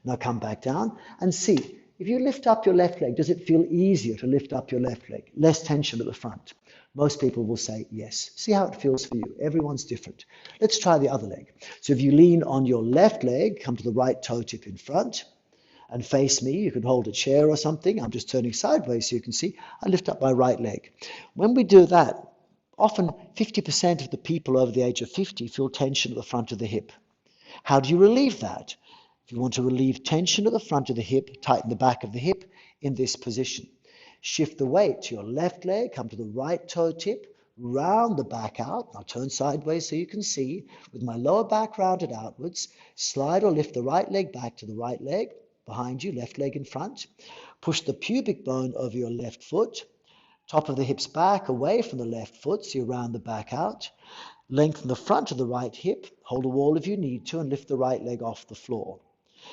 S1: Now come back down and see, if you lift up your left leg, does it feel easier to lift up your left leg? Less tension at the front? Most people will say yes. See how it feels for you. Everyone's different. Let's try the other leg. So if you lean on your left leg, come to the right toe tip in front and face me. You can hold a chair or something. I'm just turning sideways so you can see. I lift up my right leg. When we do that, often 50% of the people over the age of 50 feel tension at the front of the hip. How do you relieve that? If you want to relieve tension at the front of the hip, tighten the back of the hip in this position. Shift the weight to your left leg, come to the right toe tip, round the back out. Now turn sideways so you can see. With my lower back rounded outwards, slide or lift the right leg back to the right leg, behind you, left leg in front. Push the pubic bone over your left foot. Top of the hips back away from the left foot, so you round the back out. Lengthen the front of the right hip, hold a wall if you need to, and lift the right leg off the floor.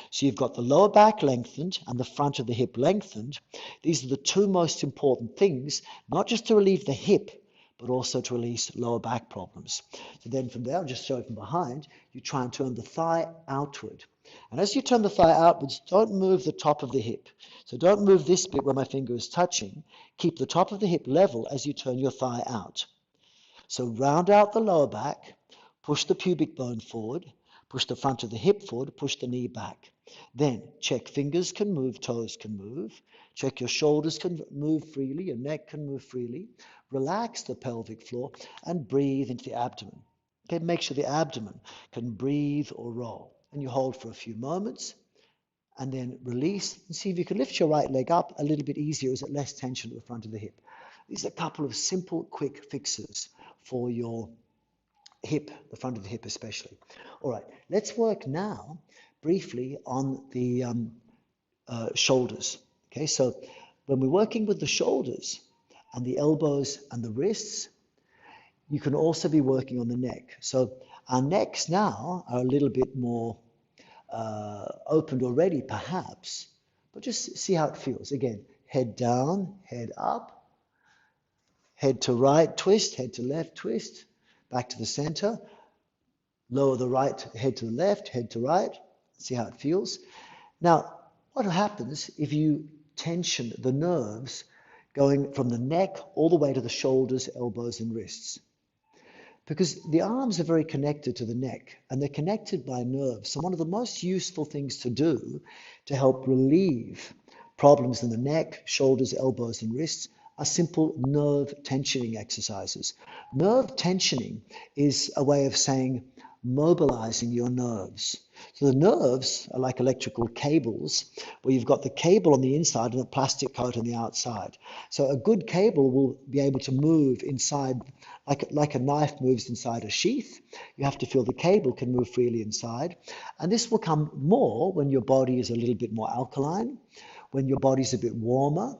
S1: So you've got the lower back lengthened and the front of the hip lengthened. These are the two most important things, not just to relieve the hip, but also to release lower back problems. So then from there, I'll just show it from behind, you try and turn the thigh outward. And as you turn the thigh outwards, don't move the top of the hip. So don't move this bit where my finger is touching. Keep the top of the hip level as you turn your thigh out. So round out the lower back, push the pubic bone forward, push the front of the hip forward, push the knee back. Then check fingers can move, toes can move. Check your shoulders can move freely, your neck can move freely. Relax the pelvic floor and breathe into the abdomen. Okay, make sure the abdomen can breathe or roll. And you hold for a few moments and then release and see if you can lift your right leg up a little bit easier. Is it less tension at the front of the hip? These are a couple of simple, quick fixes for your hip, the front of the hip especially. All right, let's work now briefly on the shoulders. Okay, so when we're working with the shoulders and the elbows and the wrists, you can also be working on the neck. So our necks now are a little bit more opened already, perhaps, but just see how it feels. Again, head down, head up, head to right, twist, head to left, twist, back to the center, lower the right, head to the left, head to right, see how it feels. Now, what happens if you tension the nerves going from the neck all the way to the shoulders, elbows, and wrists? Because the arms are very connected to the neck and they're connected by nerves. So one of the most useful things to do to help relieve problems in the neck, shoulders, elbows, and wrists are simple nerve tensioning exercises. Nerve tensioning is a way of saying mobilizing your nerves. So the nerves are like electrical cables, where you've got the cable on the inside and a plastic coat on the outside. So a good cable will be able to move inside, like a knife moves inside a sheath. You have to feel the cable can move freely inside. And this will come more when your body is a little bit more alkaline, when your body's a bit warmer,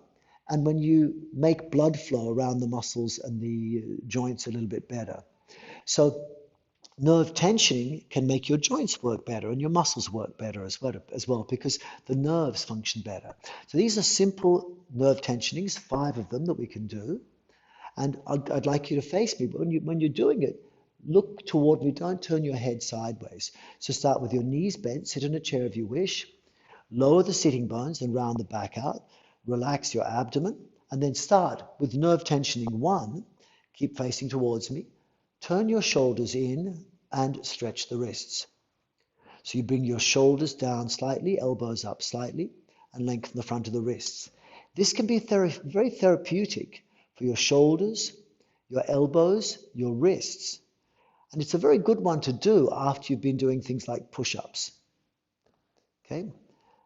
S1: and when you make blood flow around the muscles and the joints a little bit better. So nerve tensioning can make your joints work better and your muscles work better as well because the nerves function better. So these are simple nerve tensionings, 5 of them that we can do. And I'd like you to face me, but when you're doing it, look toward me, don't turn your head sideways. So start with your knees bent, sit in a chair if you wish, lower the sitting bones and round the back out, relax your abdomen, and then start with nerve tensioning 1, keep facing towards me, turn your shoulders in and stretch the wrists. So you bring your shoulders down slightly, elbows up slightly, and lengthen the front of the wrists. This can be very therapeutic for your shoulders, your elbows, your wrists. And it's a very good one to do after you've been doing things like push-ups. Okay?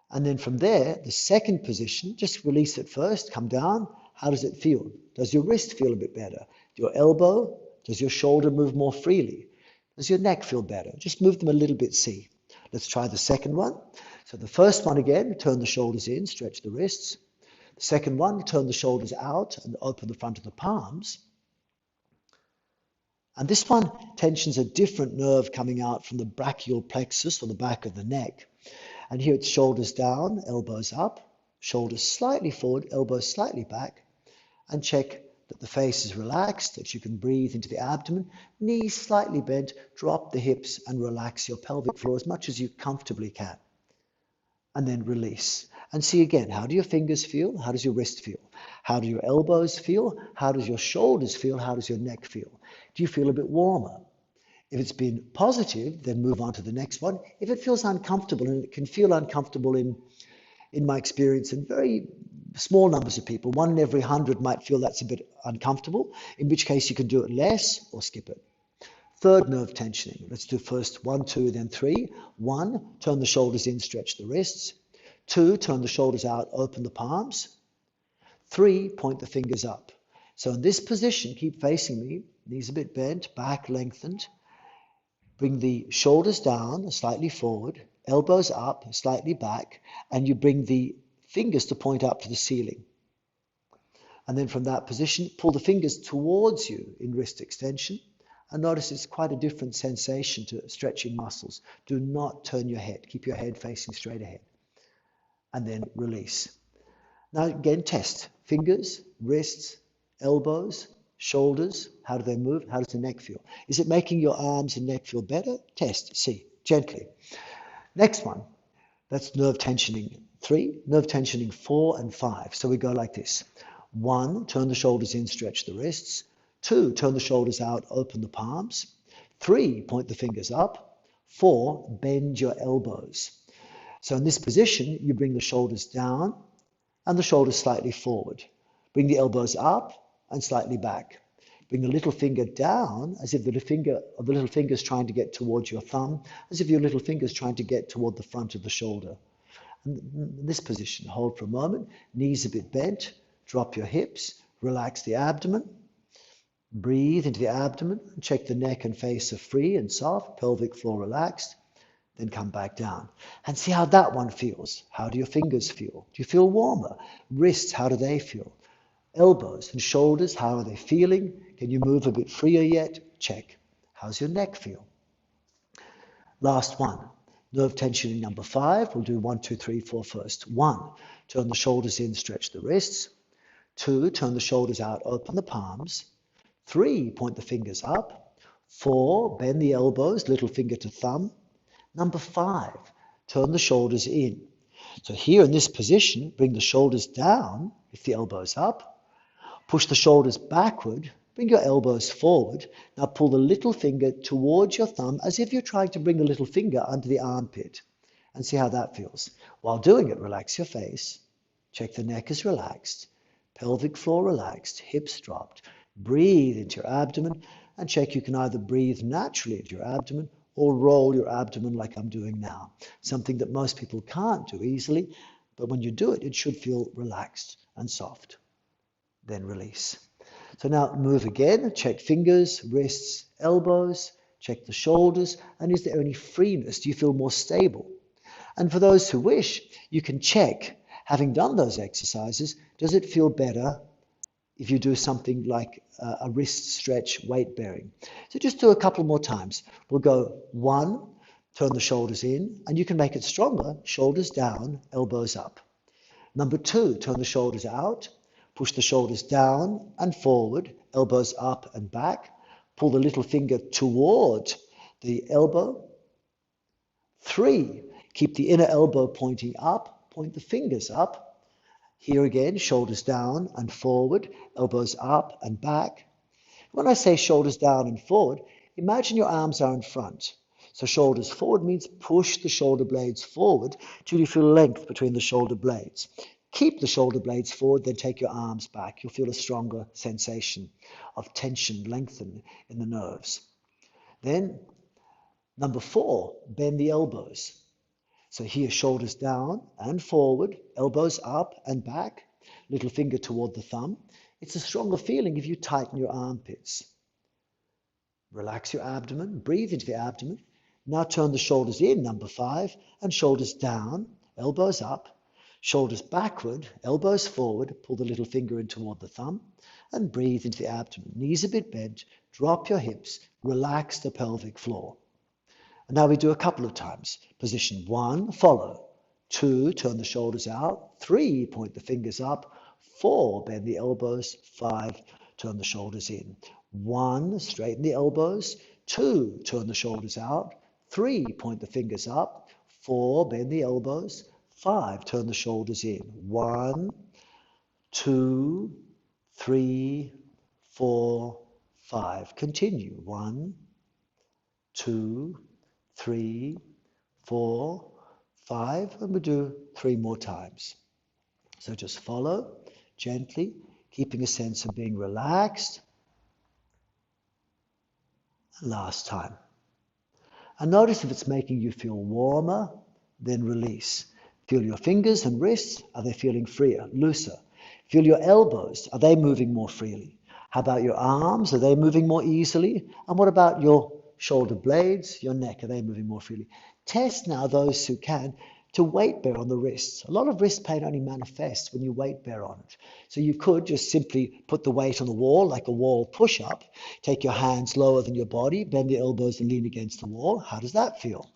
S1: And then from there, the second position, just release it first, come down. How does it feel? Does your wrist feel a bit better? Your elbow? Does your shoulder move more freely? Does your neck feel better? Just move them a little bit, see. Let's try the second one. So the first one again, turn the shoulders in, stretch the wrists. The second one, turn the shoulders out and open the front of the palms. And this one tensions a different nerve coming out from the brachial plexus or the back of the neck. And here it's shoulders down, elbows up, shoulders slightly forward, elbows slightly back. And check that the face is relaxed, that you can breathe into the abdomen. Knees slightly bent, drop the hips and relax your pelvic floor as much as you comfortably can. And then release. And see again, how do your fingers feel? How does your wrist feel? How do your elbows feel? How does your shoulders feel? How does your neck feel? Do you feel a bit warmer? If it's been positive, then move on to the next one. If it feels uncomfortable, and it can feel uncomfortable in my experience in very small numbers of people, 1 in every 100 might feel that's a bit uncomfortable, in which case you can do it less or skip it. Third nerve tensioning. Let's do first 1, 2, then 3. 1, turn the shoulders in, stretch the wrists. 2, turn the shoulders out, open the palms. 3, point the fingers up. So in this position, keep facing me, knees a bit bent, back lengthened. Bring the shoulders down, slightly forward, elbows up, slightly back, and you bring the fingers to point up to the ceiling. And then from that position, pull the fingers towards you in wrist extension. And notice it's quite a different sensation to stretching muscles. Do not turn your head. Keep your head facing straight ahead. And then release. Now again, test. Fingers, wrists, elbows, shoulders. How do they move? How does the neck feel? Is it making your arms and neck feel better? Test. See. Gently. Next one. That's nerve tensioning 3. Nerve tensioning 4 and 5. So we go like this. 1, turn the shoulders in, stretch the wrists. 2, turn the shoulders out, open the palms. 3, point the fingers up. 4, bend your elbows. So in this position, you bring the shoulders down and the shoulders slightly forward. Bring the elbows up and slightly back. Bring the little finger down as if the little finger is trying to get towards your thumb, as if your little finger is trying to get toward the front of the shoulder. And in this position, hold for a moment, knees a bit bent, drop your hips, relax the abdomen. Breathe into the abdomen, check the neck and face are free and soft, pelvic floor relaxed, then come back down. And see how that one feels. How do your fingers feel? Do you feel warmer? Wrists, how do they feel? Elbows and shoulders, how are they feeling? Can you move a bit freer yet? Check. How's your neck feel? Last one, nerve tensioning number 5. We'll do 1, 2, 3, 4 first. 1, turn the shoulders in, stretch the wrists. 2, turn the shoulders out, open the palms. 3, point the fingers up. 4, bend the elbows, little finger to thumb. Number 5, turn the shoulders in. So here in this position, bring the shoulders down, lift the elbows up. Push the shoulders backward, bring your elbows forward. Now pull the little finger towards your thumb as if you're trying to bring the little finger under the armpit. And see how that feels. While doing it, relax your face. Check the neck is relaxed. Pelvic floor relaxed, hips dropped. Breathe into your abdomen and check you can either breathe naturally into your abdomen or roll your abdomen like I'm doing now. Something that most people can't do easily, but when you do it, it should feel relaxed and soft. Then release. So now move again, check fingers, wrists, elbows, check the shoulders, and is there any freeness? Do you feel more stable? And for those who wish, you can check, having done those exercises, does it feel better if you do something like a wrist stretch weight bearing? So just do a couple more times. We'll go 1, turn the shoulders in, and you can make it stronger, shoulders down, elbows up. Number 2, turn the shoulders out, push the shoulders down and forward, elbows up and back. Pull the little finger toward the elbow. 3, keep the inner elbow pointing up, point the fingers up. Here again, shoulders down and forward, elbows up and back. When I say shoulders down and forward, imagine your arms are in front. So shoulders forward means push the shoulder blades forward till you feel length between the shoulder blades. Keep the shoulder blades forward, then take your arms back. You'll feel a stronger sensation of tension, lengthen in the nerves. Then, number 4, bend the elbows. So here, shoulders down and forward, elbows up and back, little finger toward the thumb. It's a stronger feeling if you tighten your armpits. Relax your abdomen, breathe into the abdomen. Now turn the shoulders in, number 5, and shoulders down, elbows up. Shoulders backward, elbows forward, pull the little finger in toward the thumb, and breathe into the abdomen. Knees a bit bent, drop your hips, relax the pelvic floor. And now we do a couple of times. Position 1, follow. 2, turn the shoulders out. 3, point the fingers up. 4, bend the elbows. 5, turn the shoulders in. 1, straighten the elbows. 2, turn the shoulders out. 3, point the fingers up. 4, bend the elbows. 5, turn the shoulders in. 1, 2, 3, 4, 5. Continue. 1, 2, 3, 4, 5, and we do 3 more times. So just follow gently, keeping a sense of being relaxed. Last time. And notice if it's making you feel warmer, then release. Feel your fingers and wrists. Are they feeling freer, looser? Feel your elbows. Are they moving more freely? How about your arms? Are they moving more easily? And what about your shoulder blades, your neck? Are they moving more freely? Test now, those who can, to weight bear on the wrists. A lot of wrist pain only manifests when you weight bear on it. So you could just simply put the weight on the wall like a wall push-up, take your hands lower than your body, bend the elbows and lean against the wall. How does that feel?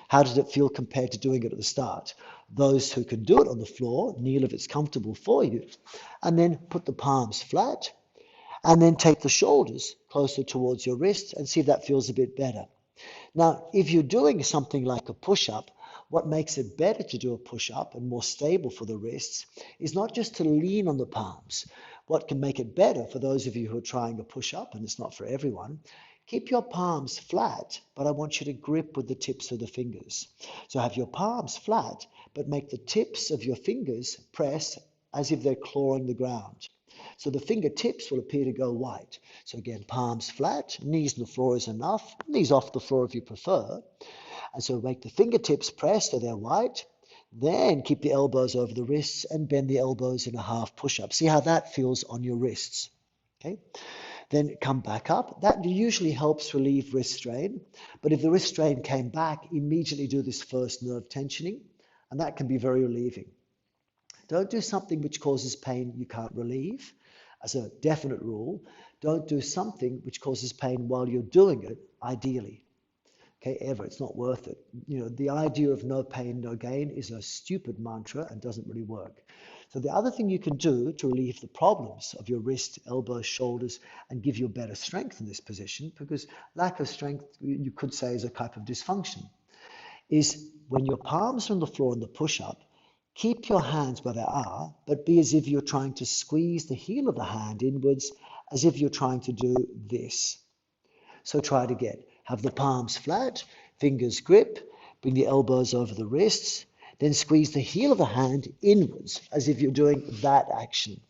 S1: How does it feel compared to doing it at the start? Those who can do it on the floor, kneel if it's comfortable for you, and then put the palms flat, and then take the shoulders closer towards your wrists and see if that feels a bit better. Now, if you're doing something like a push-up, what makes it better to do a push-up and more stable for the wrists is not just to lean on the palms. What can make it better for those of you who are trying a push-up, and it's not for everyone, keep your palms flat, but I want you to grip with the tips of the fingers. So have your palms flat, but make the tips of your fingers press as if they're clawing the ground. So the fingertips will appear to go white. So again, palms flat, knees on the floor is enough, knees off the floor if you prefer. And so make the fingertips press so they're white. Then keep the elbows over the wrists and bend the elbows in a half push-up. See how that feels on your wrists. Okay. Then come back up. That usually helps relieve wrist strain. But if the wrist strain came back, immediately do this first nerve tensioning. And that can be very relieving. Don't do something which causes pain you can't relieve. As a definite rule, don't do something which causes pain while you're doing it, ideally. Okay, ever. It's not worth it. You know, the idea of no pain, no gain is a stupid mantra and doesn't really work. So the other thing you can do to relieve the problems of your wrist, elbows, shoulders, and give you better strength in this position, because lack of strength, you could say, is a type of dysfunction, is when your palms are on the floor in the push-up, keep your hands where they are, but be as if you're trying to squeeze the heel of the hand inwards, as if you're trying to do this. So try it again. Have the palms flat, fingers grip, bring the elbows over the wrists, then squeeze the heel of the hand inwards, as if you're doing that action.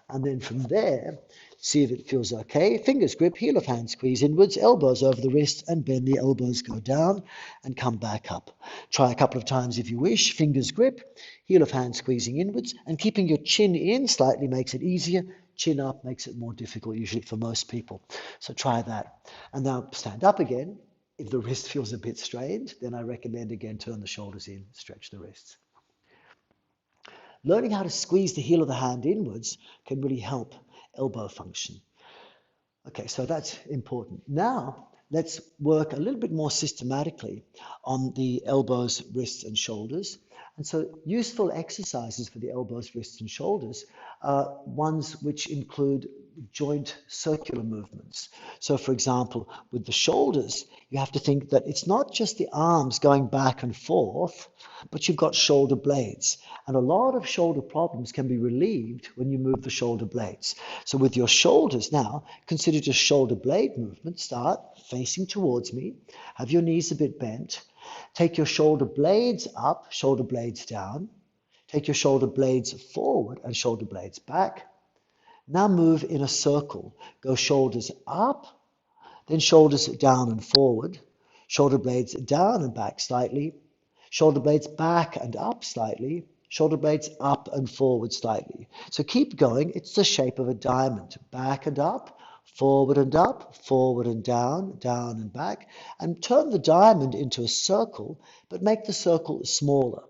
S1: And then from there, see if it feels okay. Fingers grip, heel of hand squeeze inwards, elbows over the wrists, and bend the elbows, go down and come back up. Try a couple of times if you wish. Fingers grip, heel of hand squeezing inwards, and keeping your chin in slightly makes it easier. Chin up makes it more difficult, usually for most people. So try that. And now stand up again. If the wrist feels a bit strained, then I recommend again turn the shoulders in, stretch the wrists. Learning how to squeeze the heel of the hand inwards can really help elbow function. Okay, so that's important. Now, let's work a little bit more systematically on the elbows, wrists, and shoulders. And so useful exercises for the elbows, wrists, and shoulders are ones which include joint circular movements. So for example, with the shoulders, you have to think that it's not just the arms going back and forth, but you've got shoulder blades. And a lot of shoulder problems can be relieved when you move the shoulder blades. So with your shoulders now, consider just shoulder blade movement. Start facing towards me. Have your knees a bit bent. Take your shoulder blades up, shoulder blades down. Take your shoulder blades forward and shoulder blades back. Now move in a circle. Go shoulders up, then shoulders down and forward. Shoulder blades down and back slightly. Shoulder blades back and up slightly. Shoulder blades up and forward slightly. So keep going. It's the shape of a diamond. Back and up, forward and up, forward and down, down and back. And turn the diamond into a circle, but make the circle smaller.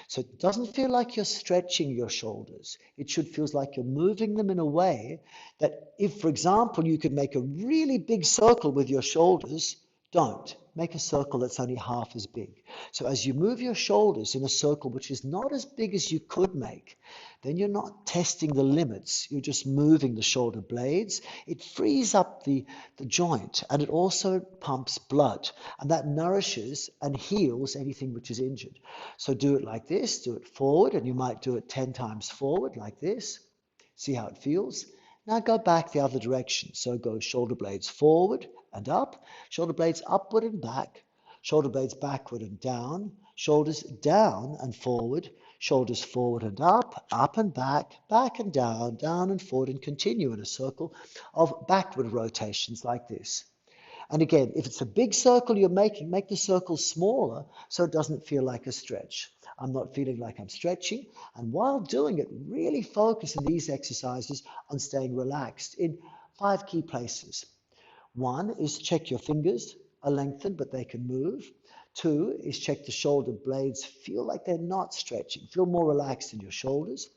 S1: So it doesn't feel like you're stretching your shoulders. It should feel like you're moving them in a way that if, for example, you could make a really big circle with your shoulders, don't. make a circle that's only half as big. So as you move your shoulders in a circle which is not as big as you could make, then you're not testing the limits, you're just moving the shoulder blades. It frees up the joint, and it also pumps blood, and that nourishes and heals anything which is injured. So do it like this, do it forward, and you might do it 10 times forward like this. See how it feels? Now go back the other direction. So go shoulder blades forward and up, shoulder blades upward and back, shoulder blades backward and down, shoulders down and forward, shoulders forward and up and back and down and forward, and continue in a circle of backward rotations like this. And again, if it's a big circle you're making, make the circle smaller so it doesn't feel like a stretch. I'm not feeling like I'm stretching. And while doing it, really focus in these exercises on staying relaxed in 5 key places. 1 is check your fingers are lengthened, but they can move. 2 is check the shoulder blades feel like they're not stretching. Feel more relaxed in your shoulders.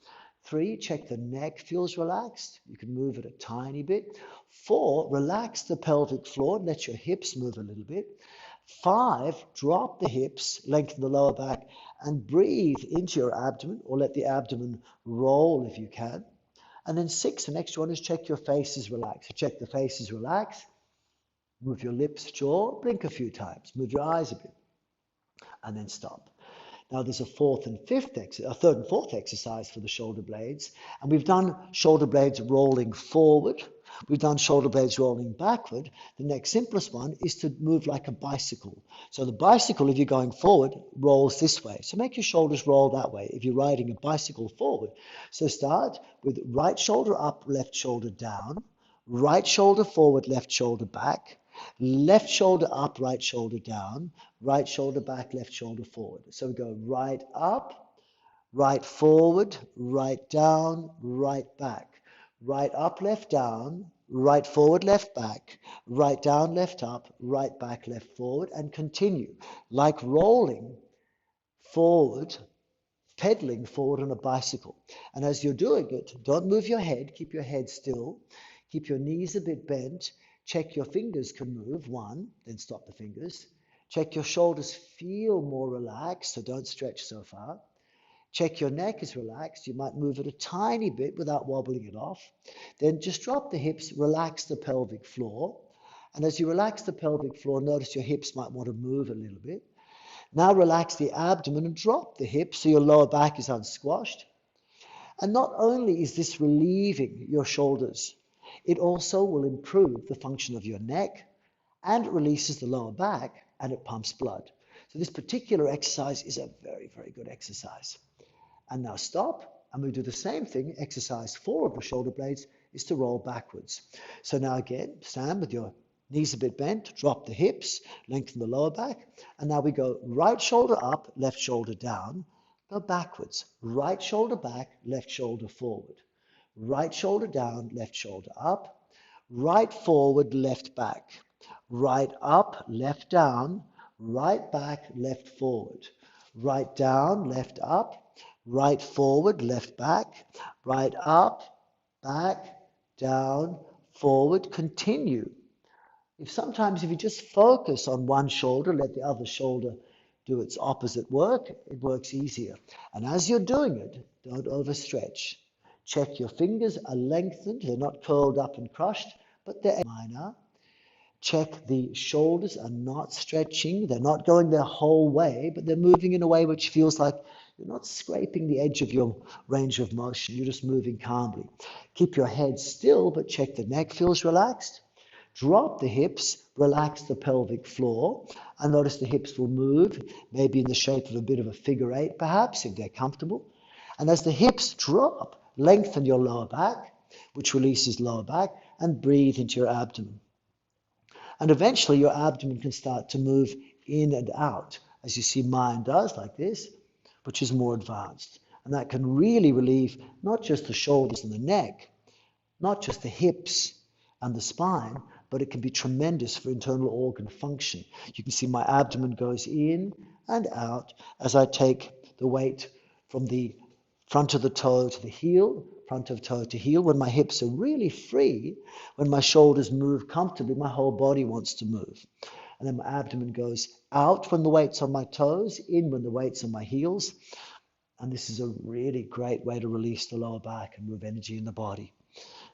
S1: 3, check the neck feels relaxed. You can move it a tiny bit. 4, relax the pelvic floor and let your hips move a little bit. 5, drop the hips, lengthen the lower back, and breathe into your abdomen, or let the abdomen roll if you can. And then 6, the next one is check your face is relaxed. So check the face is relaxed. Move your lips, jaw, blink a few times. Move your eyes a bit. And then stop. Now there's a third and fourth exercise for the shoulder blades. And we've done shoulder blades rolling forward. We've done shoulder blades rolling backward. The next simplest one is to move like a bicycle. So the bicycle, if you're going forward, rolls this way. So make your shoulders roll that way if you're riding a bicycle forward. So start with right shoulder up, left shoulder down, right shoulder forward, left shoulder back, left shoulder up, right shoulder down, right shoulder back, left shoulder forward. So we go right up, right forward, right down, right back. Right up, left down, right forward, left back, right down, left up, right back, left forward, and continue. Like rolling forward, pedaling forward on a bicycle. And as you're doing it, don't move your head, keep your head still, keep your knees a bit bent, check your fingers can move, 1, then stop the fingers. Check your shoulders feel more relaxed, so don't stretch so far. Check your neck is relaxed. You might move it a tiny bit without wobbling it off. Then just drop the hips, relax the pelvic floor. And as you relax the pelvic floor, notice your hips might want to move a little bit. Now relax the abdomen and drop the hips so your lower back is unsquashed. And not only is this relieving your shoulders, it also will improve the function of your neck, and it releases the lower back, and it pumps blood. So this particular exercise is a very, very good exercise. And now stop, and we do the same thing. Exercise 4 of the shoulder blades is to roll backwards. So now again, stand with your knees a bit bent, drop the hips, lengthen the lower back, and now we go right shoulder up, left shoulder down, go backwards, right shoulder back, left shoulder forward, right shoulder down, left shoulder up, right forward, left back, right up, left down, right back, left forward, right down, left up, right forward, left back, right up, back, down, forward, continue. Sometimes if you just focus on one shoulder, let the other shoulder do its opposite work, it works easier. And as you're doing it, don't overstretch. Check your fingers are lengthened, they're not curled up and crushed, but they're minor. Check the shoulders are not stretching, they're not going their whole way, but they're moving in a way which feels like you're not scraping the edge of your range of motion, you're just moving calmly. Keep your head still, but check the neck feels relaxed. Drop the hips, relax the pelvic floor, and notice the hips will move, maybe in the shape of a bit of a figure 8 perhaps, if they're comfortable. And as the hips drop, lengthen your lower back, which releases lower back, and breathe into your abdomen. And eventually your abdomen can start to move in and out, as you see mine does, like this, which is more advanced. And that can really relieve not just the shoulders and the neck, not just the hips and the spine, but it can be tremendous for internal organ function. You can see my abdomen goes in and out as I take the weight from the front of the toe to the heel, front of toe to heel. When my hips are really free, when my shoulders move comfortably, my whole body wants to move. And then my abdomen goes out when the weight's on my toes, in when the weight's on my heels. And this is a really great way to release the lower back and move energy in the body.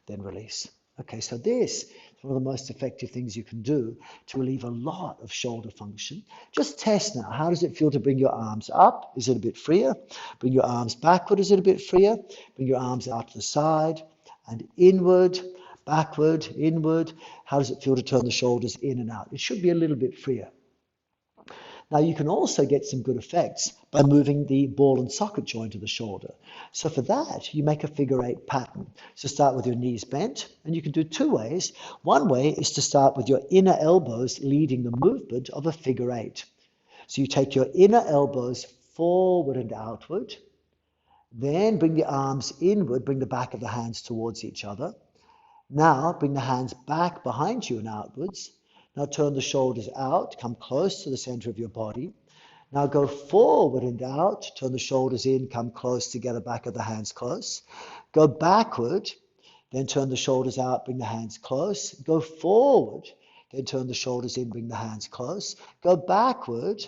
S1: Then release. Okay, so this is one of the most effective things you can do to relieve a lot of shoulder function. Just test now. How does it feel to bring your arms up? Is it a bit freer? Bring your arms backward. Is it a bit freer? Bring your arms out to the side and inward, backward, inward. How does it feel to turn the shoulders in and out? It should be a little bit freer. Now you can also get some good effects by moving the ball and socket joint of the shoulder. So for that, you make a figure eight pattern. So start with your knees bent, and you can do two ways. One way is to start with your inner elbows leading the movement of a figure eight. So you take your inner elbows forward and outward, then bring the arms inward, bring the back of the hands towards each other. Now bring the hands back behind you and outwards. Now turn the shoulders out, come close to the center of your body. Now go forward and out, turn the shoulders in, come close together, back of the hands close. Go backward, then turn the shoulders out, bring the hands close. Go forward, then turn the shoulders in, bring the hands close. Go backward,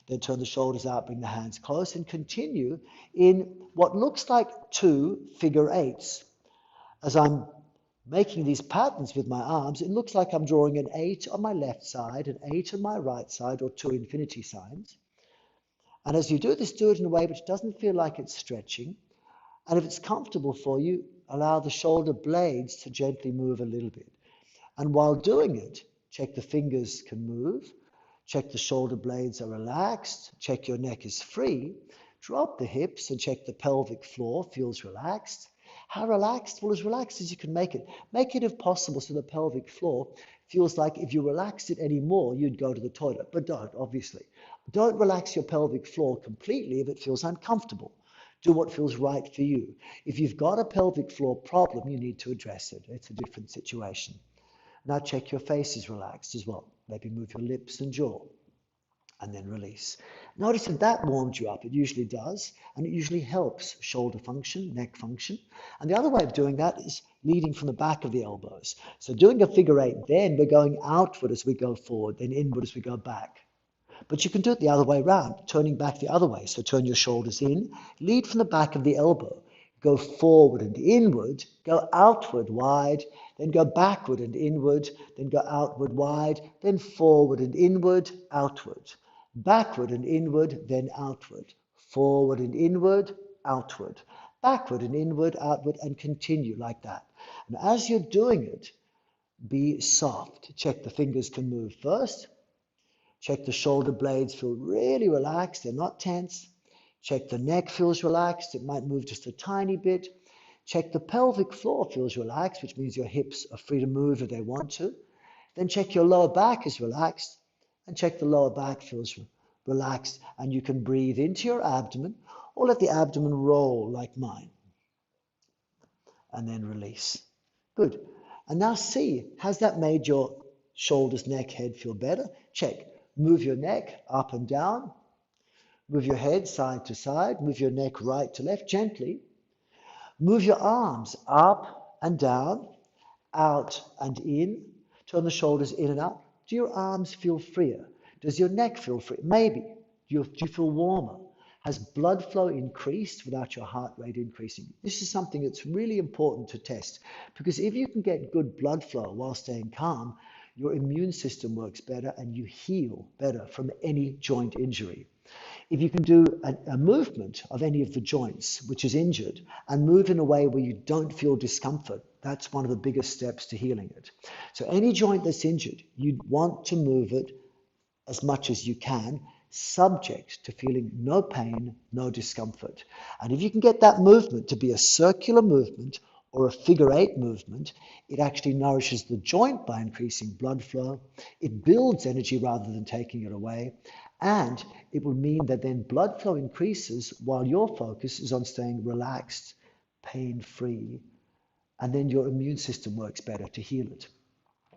S1: then turn the shoulders out, bring the hands close, and continue in what looks like two figure eights. As I'm making these patterns with my arms, it looks like I'm drawing an 8 on my left side, an 8 on my right side, or two infinity signs. And as you do this, do it in a way which doesn't feel like it's stretching. And if it's comfortable for you, allow the shoulder blades to gently move a little bit. And while doing it, check the fingers can move, check the shoulder blades are relaxed, check your neck is free, drop the hips and check the pelvic floor feels relaxed. How relaxed? Well, as relaxed as you can make it. Make it, if possible, so the pelvic floor feels like if you relaxed it anymore, you'd go to the toilet. But don't, obviously. Don't relax your pelvic floor completely if it feels uncomfortable. Do what feels right for you. If you've got a pelvic floor problem, you need to address it. It's a different situation. Now check your face is relaxed as well. Maybe move your lips and jaw. And then release. Notice if that warms you up, it usually does, and it usually helps shoulder function, neck function. And the other way of doing that is leading from the back of the elbows. So doing a figure eight, then we're going outward as we go forward, then inward as we go back. But you can do it the other way around, turning back the other way. So turn your shoulders in, lead from the back of the elbow, go forward and inward, go outward wide, then go backward and inward, then go outward wide, then forward and inward, outward. Backward and inward, then outward. Forward and inward, outward. Backward and inward, outward, and continue like that. And as you're doing it, be soft. Check the fingers can move first. Check the shoulder blades feel really relaxed. They're not tense. Check the neck feels relaxed. It might move just a tiny bit. Check the pelvic floor feels relaxed, which means your hips are free to move if they want to. Then check your lower back is relaxed. And check the lower back feels relaxed, and you can breathe into your abdomen or let the abdomen roll like mine. And then release. Good. And now see, has that made your shoulders, neck, head feel better? Check. Move your neck up and down. Move your head side to side. Move your neck right to left gently. Move your arms up and down, out and in. Turn the shoulders in and out. Do your arms feel freer? Does your neck feel free? Maybe. Do you feel warmer? Has blood flow increased without your heart rate increasing? This is something that's really important to test, because if you can get good blood flow while staying calm, your immune system works better and you heal better from any joint injury. If you can do a movement of any of the joints which is injured and move in a way where you don't feel discomfort, that's one of the biggest steps to healing it. So any joint that's injured, you want to move it as much as you can, subject to feeling no pain, no discomfort. And if you can get that movement to be a circular movement or a figure eight movement, it actually nourishes the joint by increasing blood flow. It builds energy rather than taking it away. And it will mean that then blood flow increases while your focus is on staying relaxed, pain-free, and then your immune system works better to heal it.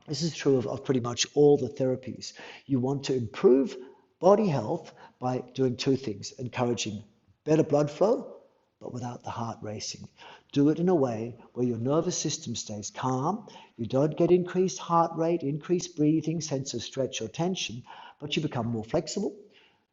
S1: This is true of pretty much all the therapies. You want to improve body health by doing two things: encouraging better blood flow but without the heart racing. Do it in a way where your nervous system stays calm. You don't get increased heart rate, increased breathing, sense of stretch or tension, but you become more flexible,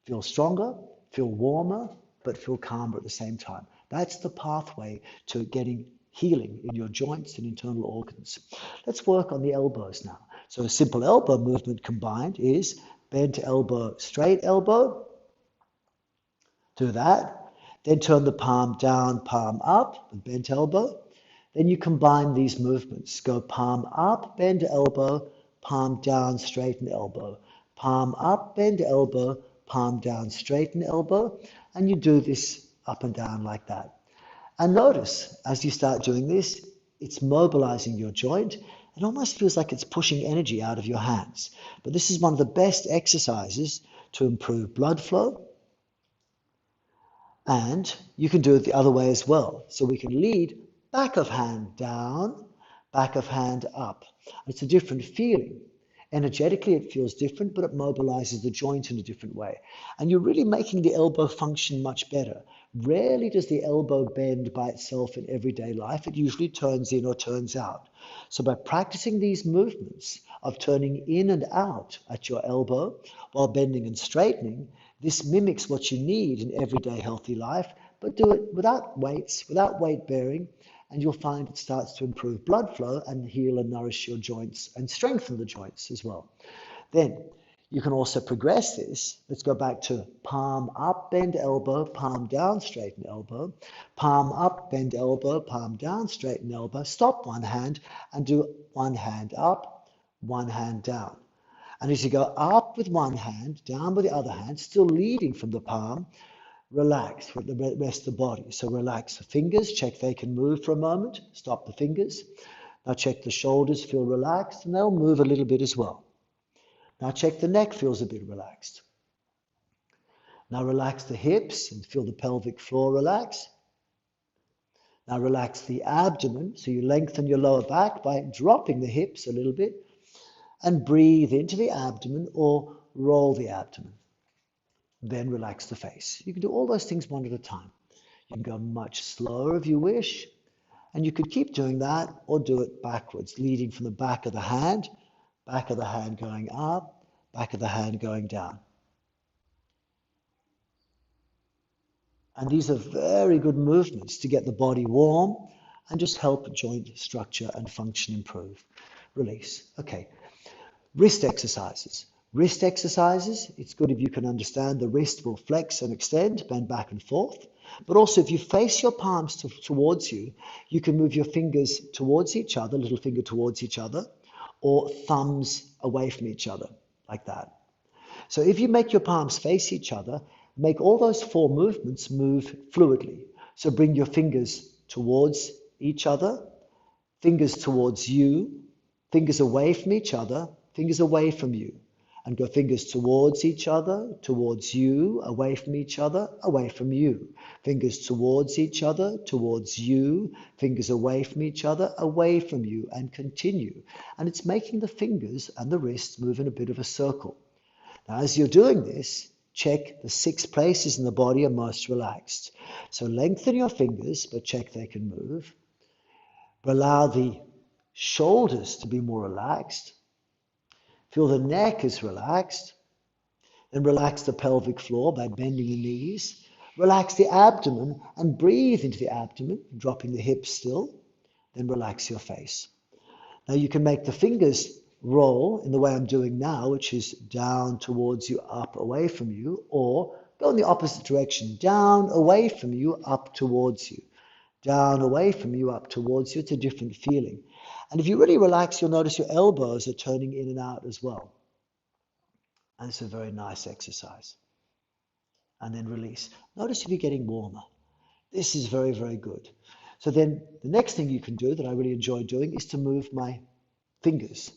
S1: feel stronger, feel warmer, but feel calmer at the same time. That's the pathway to getting healing in your joints and internal organs. Let's work on the elbows now. So a simple elbow movement combined is bent elbow, straight elbow. Do that. Then turn the palm down, palm up, with bent elbow. Then you combine these movements. Go palm up, bend elbow, palm down, straighten elbow. Palm up, bend elbow, palm down, straighten elbow. And you do this up and down like that. And notice, as you start doing this, it's mobilizing your joint. It almost feels like it's pushing energy out of your hands. But this is one of the best exercises to improve blood flow. And you can do it the other way as well. So we can lead back of hand down, back of hand up. It's a different feeling. Energetically, it feels different, but it mobilizes the joint in a different way. And you're really making the elbow function much better. Rarely does the elbow bend by itself in everyday life. It usually turns in or turns out. So by practicing these movements of turning in and out at your elbow while bending and straightening, this mimics what you need in everyday healthy life, but do it without weights, without weight bearing, and you'll find it starts to improve blood flow and heal and nourish your joints and strengthen the joints as well. Then you can also progress this. Let's go back to palm up, bend elbow, palm down, straighten elbow, palm up, bend elbow, palm down, straighten elbow. Stop one hand and do one hand up, one hand down. And as you go up with one hand, down with the other hand, still leading from the palm, relax with the rest of the body. So relax the fingers, check they can move for a moment, stop the fingers. Now check the shoulders feel relaxed and they'll move a little bit as well. Now check the neck feels a bit relaxed. Now relax the hips and feel the pelvic floor relax. Now relax the abdomen, so you lengthen your lower back by dropping the hips a little bit and breathe into the abdomen or roll the abdomen. Then relax the face. You can do all those things one at a time. You can go much slower if you wish, and you could keep doing that or do it backwards, leading from the back of the hand going up, back of the hand going down. And these are very good movements to get the body warm and just help joint structure and function improve. Release. Okay. Wrist exercises. Wrist exercises, it's good if you can understand the wrist will flex and extend, bend back and forth. But also if you face your palms towards you, you can move your fingers towards each other, little finger towards each other, or thumbs away from each other, like that. So if you make your palms face each other, make all those four movements move fluidly. So bring your fingers towards each other, fingers towards you, fingers away from each other, fingers away from you. And go fingers towards each other, towards you, away from each other, away from you. Fingers towards each other, towards you, fingers away from each other, away from you, and continue. And it's making the fingers and the wrists move in a bit of a circle. Now, as you're doing this, check the 6 places in the body are most relaxed. So lengthen your fingers, but check they can move. Allow the shoulders to be more relaxed. Feel the neck is relaxed. Then relax the pelvic floor by bending the knees. Relax the abdomen and breathe into the abdomen, dropping the hips still. Then relax your face. Now you can make the fingers roll in the way I'm doing now, which is down towards you, up away from you, or go in the opposite direction, down away from you, up towards you. Down away from you, up towards you. It's a different feeling. And if you really relax, you'll notice your elbows are turning in and out as well. And it's a very nice exercise. And then release. Notice if you're getting warmer. This is very, very good. So then the next thing you can do that I really enjoy doing is to move my fingers.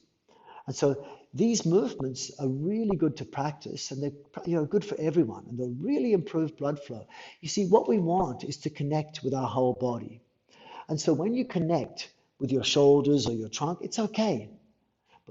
S1: And so these movements are really good to practice, and they're good for everyone, and they'll really improve blood flow. You see, what we want is to connect with our whole body. And so when you connect with your shoulders or your trunk, it's okay.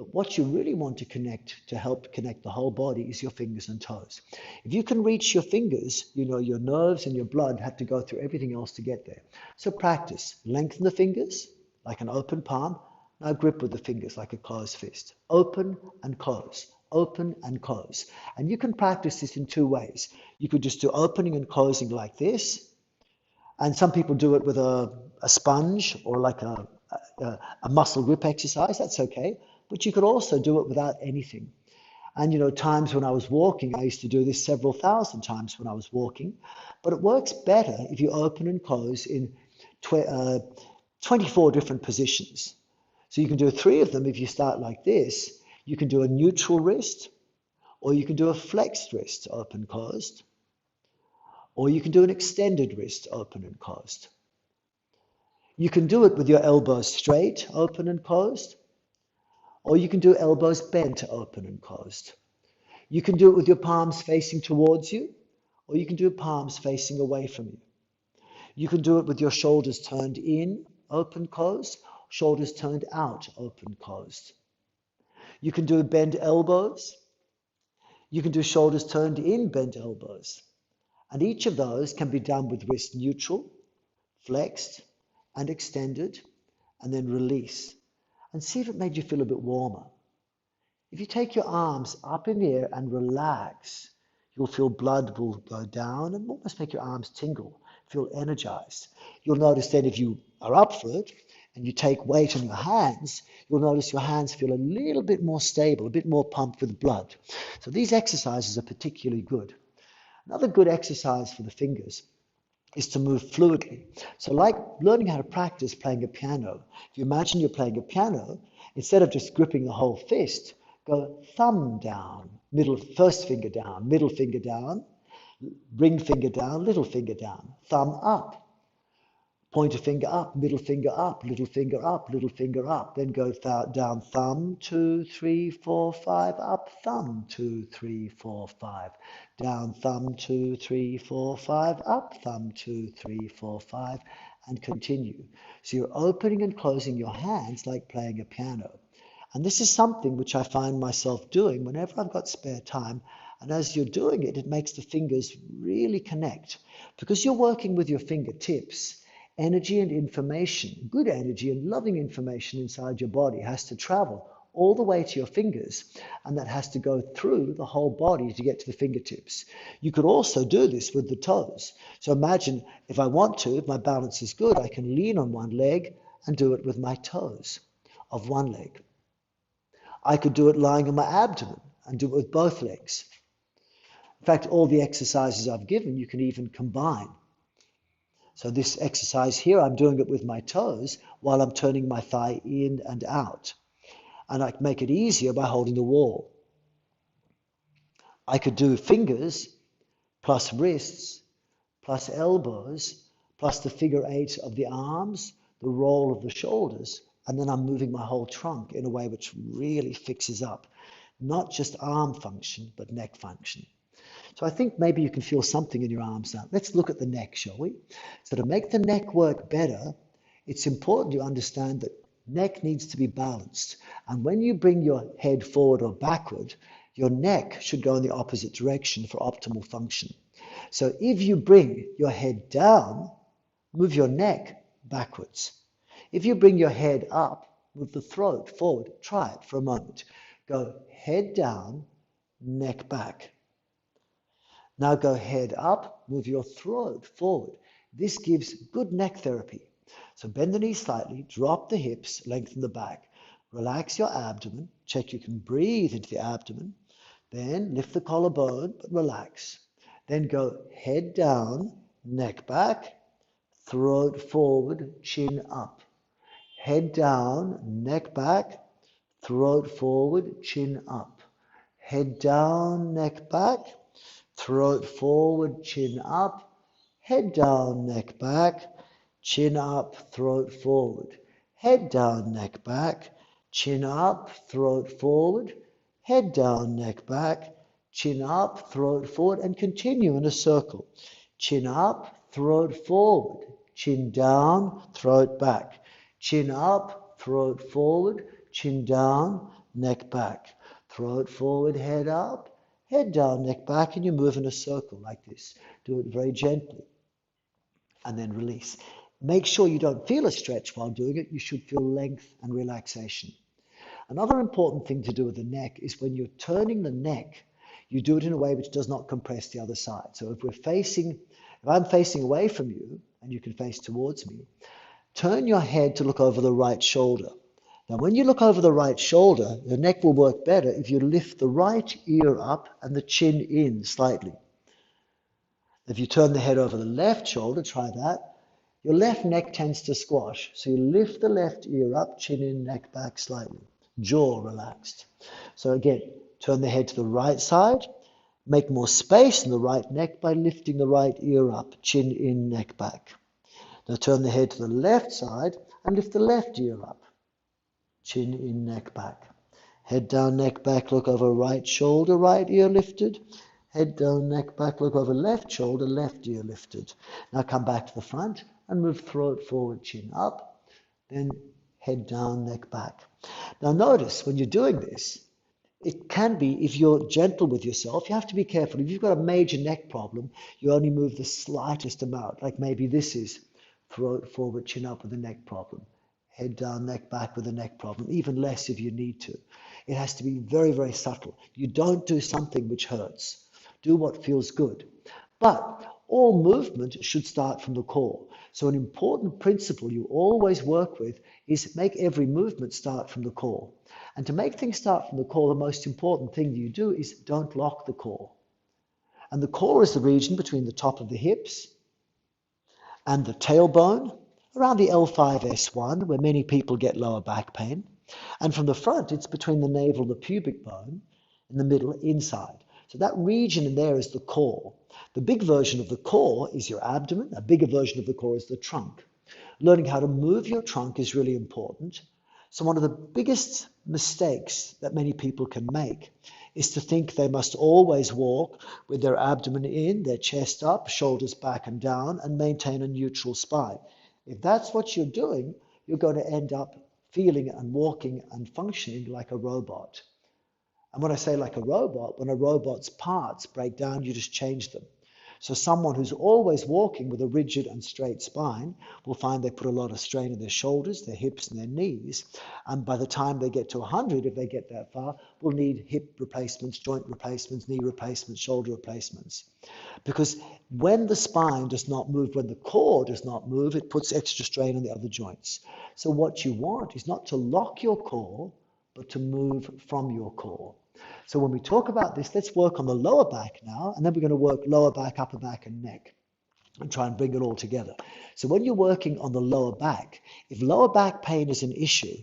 S1: But what you really want to connect, to help connect the whole body, is your fingers and toes. If you can reach your fingers, you know your nerves and your blood have to go through everything else to get there. So practice. Lengthen the fingers like an open palm. Now grip with the fingers like a closed fist. Open and close. Open and close. And you can practice this in two ways. You could just do opening and closing like this. And some people do it with a sponge or like a muscle grip exercise. That's okay. But you could also do it without anything. And you know, times when I was walking, I used to do this several thousand times when I was walking. But it works better if you open and close in 24 different positions. So you can do 3 of them if you start like this. You can do a neutral wrist, or you can do a flexed wrist, open, closed. Or you can do an extended wrist, open and closed. You can do it with your elbows straight, open and closed. Or you can do elbows bent, open and closed. You can do it with your palms facing towards you, or you can do palms facing away from you. You can do it with your shoulders turned in, open, closed, shoulders turned out, open, closed. You can do bent elbows. You can do shoulders turned in, bent elbows. And each of those can be done with wrist neutral, flexed, and extended, and then release. And see if it made you feel a bit warmer. If you take your arms up in the air and relax, you'll feel blood will go down and almost make your arms tingle, feel energized. You'll notice then if you are up for it and you take weight on your hands, you'll notice your hands feel a little bit more stable, a bit more pumped with blood. So these exercises are particularly good. Another good exercise for the fingers is to move fluidly. So like learning how to practice playing a piano, if you imagine you're playing a piano, instead of just gripping the whole fist, go thumb down, first finger down, middle finger down, ring finger down, little finger down, thumb up, pointer finger up, middle finger up, little finger up, little finger up. Then go down, thumb, 2, 3, 4, 5, up, thumb, 2, 3, 4, 5. Down, thumb, 2, 3, 4, 5, up, thumb, 2, 3, 4, 5, and continue. So you're opening and closing your hands like playing a piano. And this is something which I find myself doing whenever I've got spare time. And as you're doing it, it makes the fingers really connect. Because you're working with your fingertips, energy and information, good energy and loving information inside your body has to travel all the way to your fingers, and that has to go through the whole body to get to the fingertips. You could also do this with the toes. So imagine if I want to, if my balance is good, I can lean on one leg and do it with my toes of one leg. I could do it lying on my abdomen and do it with both legs. In fact, all the exercises I've given, you can even combine. So this exercise here, I'm doing it with my toes while I'm turning my thigh in and out. And I can make it easier by holding the wall. I could do fingers plus wrists plus elbows plus the figure 8 of the arms, the roll of the shoulders, and then I'm moving my whole trunk in a way which really fixes up not just arm function, but neck function. So I think maybe you can feel something in your arms now. Let's look at the neck, shall we? So to make the neck work better, it's important you understand that neck needs to be balanced. And when you bring your head forward or backward, your neck should go in the opposite direction for optimal function. So if you bring your head down, move your neck backwards. If you bring your head up, move the throat forward. Try it for a moment. Go head down, neck back. Now go head up, move your throat forward. This gives good neck therapy. So bend the knees slightly, drop the hips, lengthen the back. Relax your abdomen. Check you can breathe into the abdomen. Then lift the collarbone, but relax. Then go head down, neck back, throat forward, chin up. Head down, neck back, throat forward, chin up. Head down, neck back, throat forward, chin up. Head down, neck back, chin up, throat forward. Head down, neck back, chin up, throat forward. Head down, neck back, chin up, throat forward, and continue in a circle. Chin up, throat forward. Chin down, throat back. Chin up, throat forward, chin down, neck back. Throat forward, head up, head down, neck back, and you move in a circle like this. Do it very gently. And then release. Make sure you don't feel a stretch while doing it. You should feel length and relaxation. Another important thing to do with the neck is when you're turning the neck, you do it in a way which does not compress the other side. So if I'm facing away from you, and you can face towards me, turn your head to look over the right shoulder. Now, when you look over the right shoulder, the neck will work better if you lift the right ear up and the chin in slightly. If you turn the head over the left shoulder, try that. Your left neck tends to squash. So you lift the left ear up, chin in, neck back slightly. Jaw relaxed. So again, turn the head to the right side. Make more space in the right neck by lifting the right ear up, chin in, neck back. Now turn the head to the left side and lift the left ear up, chin in, neck back. Head down, neck back, look over right shoulder, right ear lifted. Head down, neck back, look over left shoulder, left ear lifted. Now come back to the front and move throat forward, chin up. Then head down, neck back. Now notice when you're doing this, it can be, if you're gentle with yourself, you have to be careful. If you've got a major neck problem, you only move the slightest amount. Like maybe this is throat forward, chin up with a neck problem. Head down, neck back with a neck problem. Even less if you need to. It has to be very, very subtle. You don't do something which hurts. Do what feels good. But all movement should start from the core. So an important principle you always work with is make every movement start from the core. And to make things start from the core, the most important thing you do is don't lock the core. And the core is the region between the top of the hips and the tailbone, around the L5-S1, where many people get lower back pain. And from the front, it's between the navel and the pubic bone, in the middle, inside. So that region in there is the core. The big version of the core is your abdomen. A bigger version of the core is the trunk. Learning how to move your trunk is really important. So one of the biggest mistakes that many people can make is to think they must always walk with their abdomen in, their chest up, shoulders back and down, and maintain a neutral spine. If that's what you're doing, you're going to end up feeling and walking and functioning like a robot. And when I say like a robot, when a robot's parts break down, you just change them. So someone who's always walking with a rigid and straight spine will find they put a lot of strain in their shoulders, their hips and their knees. And by the time they get to 100, if they get that far, will need hip replacements, joint replacements, knee replacements, shoulder replacements. Because when the spine does not move, when the core does not move, it puts extra strain on the other joints. So what you want is not to lock your core, but to move from your core. So when we talk about this, let's work on the lower back now, and then we're going to work lower back, upper back, and neck, and try and bring it all together. So when you're working on the lower back, if lower back pain is an issue,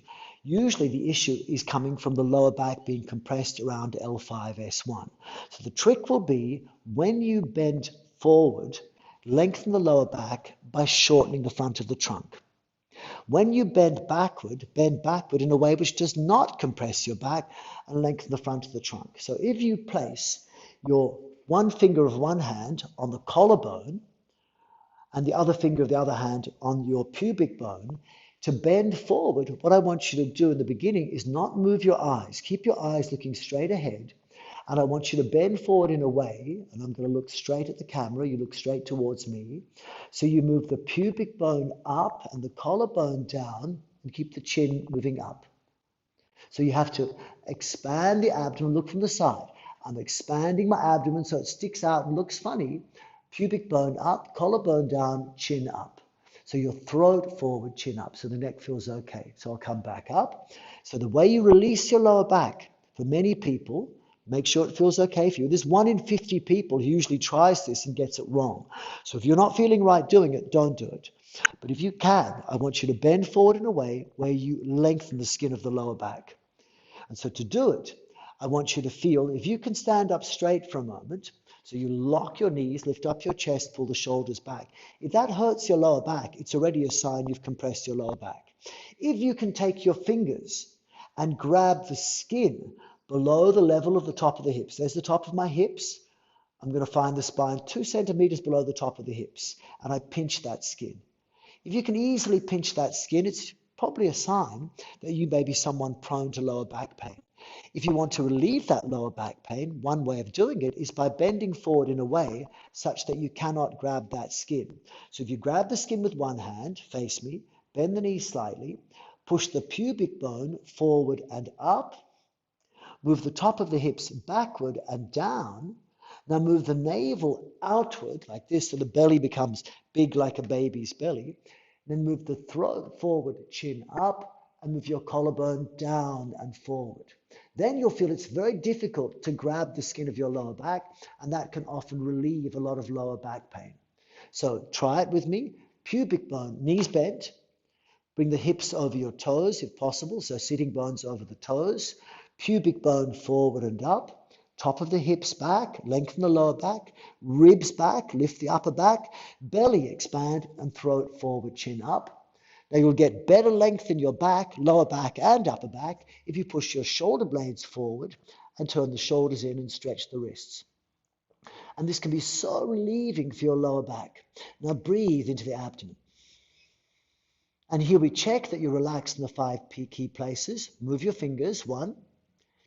S1: usually the issue is coming from the lower back being compressed around L5-S1. So the trick will be when you bend forward, lengthen the lower back by shortening the front of the trunk. When you bend backward in a way which does not compress your back and lengthen the front of the trunk. So if you place your one finger of one hand on the collarbone and the other finger of the other hand on your pubic bone, to bend forward, what I want you to do in the beginning is not move your eyes. Keep your eyes looking straight ahead. And I want you to bend forward in a way, and I'm going to look straight at the camera, you look straight towards me. So you move the pubic bone up and the collarbone down and keep the chin moving up. So you have to expand the abdomen, look from the side. I'm expanding my abdomen so it sticks out and looks funny. Pubic bone up, collarbone down, chin up. So your throat forward, chin up, so the neck feels okay. So I'll come back up. So the way you release your lower back, for many people, make sure it feels okay for you. There's 1 in 50 people who usually tries this and gets it wrong. So if you're not feeling right doing it, don't do it. But if you can, I want you to bend forward in a way where you lengthen the skin of the lower back. And so to do it, I want you to feel, if you can stand up straight for a moment, so you lock your knees, lift up your chest, pull the shoulders back. If that hurts your lower back, it's already a sign you've compressed your lower back. If you can take your fingers and grab the skin below the level of the top of the hips. There's the top of my hips. I'm going to find the spine 2 centimeters below the top of the hips, and I pinch that skin. If you can easily pinch that skin, it's probably a sign that you may be someone prone to lower back pain. If you want to relieve that lower back pain, one way of doing it is by bending forward in a way such that you cannot grab that skin. So if you grab the skin with one hand, face me, bend the knee slightly, push the pubic bone forward and up, move the top of the hips backward and down. Now move the navel outward like this so the belly becomes big like a baby's belly. Then move the throat forward, chin up, and move your collarbone down and forward. Then you'll feel it's very difficult to grab the skin of your lower back, and that can often relieve a lot of lower back pain. So try it with me. Pubic bone, knees bent. Bring the hips over your toes if possible, so sitting bones over the toes. Pubic bone forward and up. Top of the hips back, lengthen the lower back. Ribs back, lift the upper back. Belly expand and throat forward, chin up. Now you'll get better length in your back, lower back and upper back if you push your shoulder blades forward and turn the shoulders in and stretch the wrists. And this can be so relieving for your lower back. Now breathe into the abdomen. And here we check that you're relaxed in the 5 key places. Move your fingers. 1,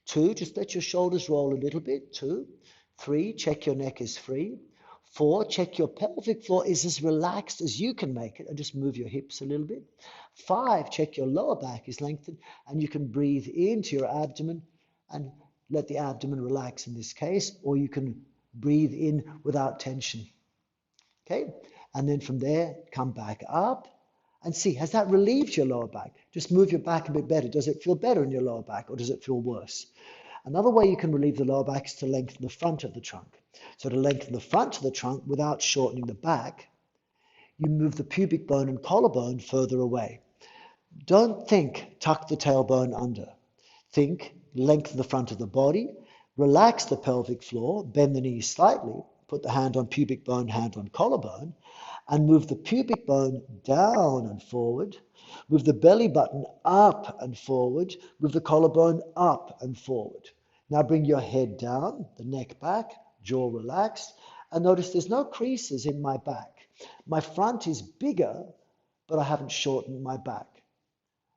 S1: 2, just let your shoulders roll a little bit. 2, 3, check your neck is free. 4, check your pelvic floor is as relaxed as you can make it, and just move your hips a little bit. 5, check your lower back is lengthened, and you can breathe into your abdomen and let the abdomen relax in this case, or you can breathe in without tension. Okay, and then from there, come back up. And see, has that relieved your lower back? Just move your back a bit better. Does it feel better in your lower back, or does it feel worse? Another way you can relieve the lower back is to lengthen the front of the trunk. So to lengthen the front of the trunk without shortening the back, you move the pubic bone and collarbone further away. Don't think tuck the tailbone under. Think lengthen the front of the body, relax the pelvic floor, bend the knees slightly, put the hand on pubic bone, hand on collarbone, and move the pubic bone down and forward, move the belly button up and forward, move the collarbone up and forward. Now bring your head down, the neck back, jaw relaxed, and notice there's no creases in my back. My front is bigger, but I haven't shortened my back.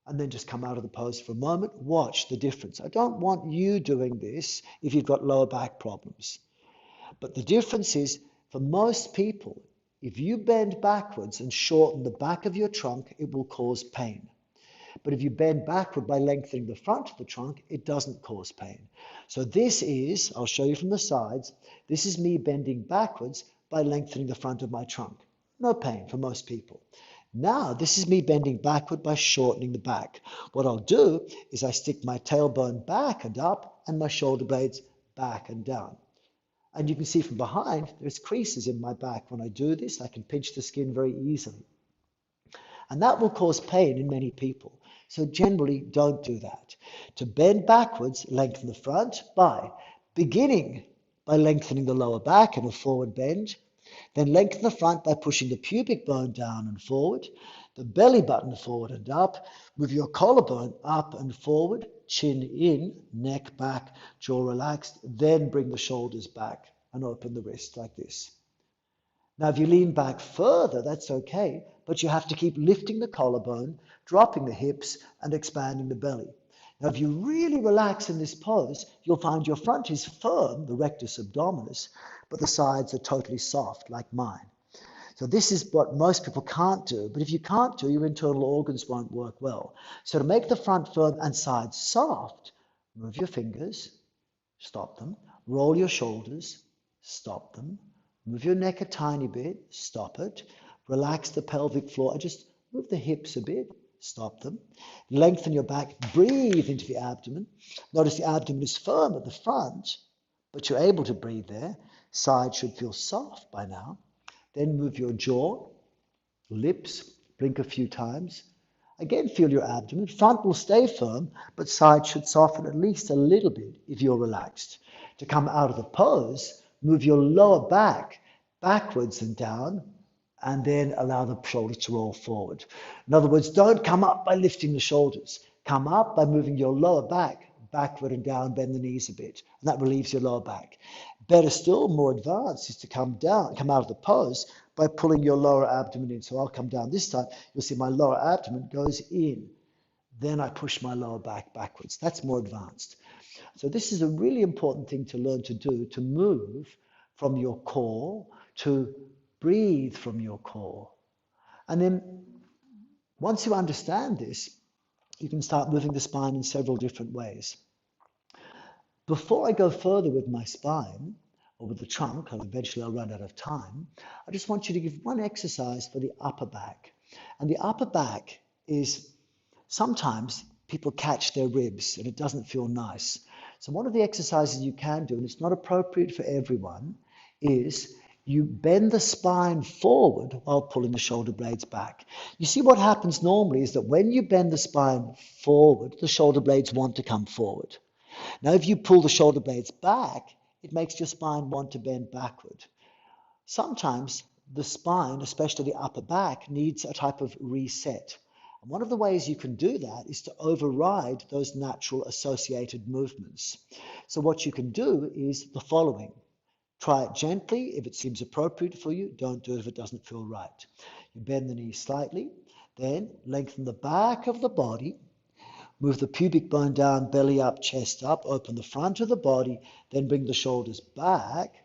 S1: And then just come out of the pose for a moment, watch the difference. I don't want you doing this if you've got lower back problems. But the difference is, for most people, if you bend backwards and shorten the back of your trunk, it will cause pain. But if you bend backward by lengthening the front of the trunk, it doesn't cause pain. So this is, I'll show you from the sides, this is me bending backwards by lengthening the front of my trunk. No pain for most people. Now, this is me bending backward by shortening the back. What I'll do is I stick my tailbone back and up and my shoulder blades back and down. And you can see from behind, there's creases in my back. When I do this, I can pinch the skin very easily. And that will cause pain in many people. So generally, don't do that. To bend backwards, lengthen the front by beginning by lengthening the lower back in a forward bend. Then lengthen the front by pushing the pubic bone down and forward, the belly button forward and up, move your collarbone up and forward, chin in, neck back, jaw relaxed, then bring the shoulders back and open the wrist like this. Now, if you lean back further, that's okay, but you have to keep lifting the collarbone, dropping the hips, and expanding the belly. Now, if you really relax in this pose, you'll find your front is firm, the rectus abdominis, but the sides are totally soft, like mine. So this is what most people can't do, but if you can't do, your internal organs won't work well. So to make the front firm and sides soft, move your fingers, stop them, roll your shoulders, stop them, move your neck a tiny bit, stop it, relax the pelvic floor, and just move the hips a bit, stop them, lengthen your back, breathe into the abdomen. Notice the abdomen is firm at the front, but you're able to breathe there. Side should feel soft by now. Then move your jaw, lips, blink a few times. Again, feel your abdomen. Front will stay firm, but side should soften at least a little bit if you're relaxed. To come out of the pose, move your lower back backwards and down, and then allow the shoulders to roll forward. In other words, don't come up by lifting the shoulders. Come up by moving your lower back backward and down, bend the knees a bit, and that relieves your lower back. Better still, more advanced, is to come down, come out of the pose by pulling your lower abdomen in. So I'll come down this time. You'll see my lower abdomen goes in. Then I push my lower back backwards. That's more advanced. So this is a really important thing to learn to do, to move from your core, to breathe from your core. And then once you understand this, you can start moving the spine in several different ways. Before I go further with my spine, or with the trunk, and eventually I'll run out of time, I just want you to give one exercise for the upper back. And the upper back is, sometimes people catch their ribs and it doesn't feel nice. So one of the exercises you can do, and it's not appropriate for everyone, is you bend the spine forward while pulling the shoulder blades back. You see, what happens normally is that when you bend the spine forward, the shoulder blades want to come forward. Now, if you pull the shoulder blades back, it makes your spine want to bend backward. Sometimes the spine, especially the upper back, needs a type of reset. And one of the ways you can do that is to override those natural associated movements. So what you can do is the following. Try it gently if it seems appropriate for you. Don't do it if it doesn't feel right. You bend the knees slightly, then lengthen the back of the body. Move the pubic bone down, belly up, chest up, open the front of the body, then bring the shoulders back.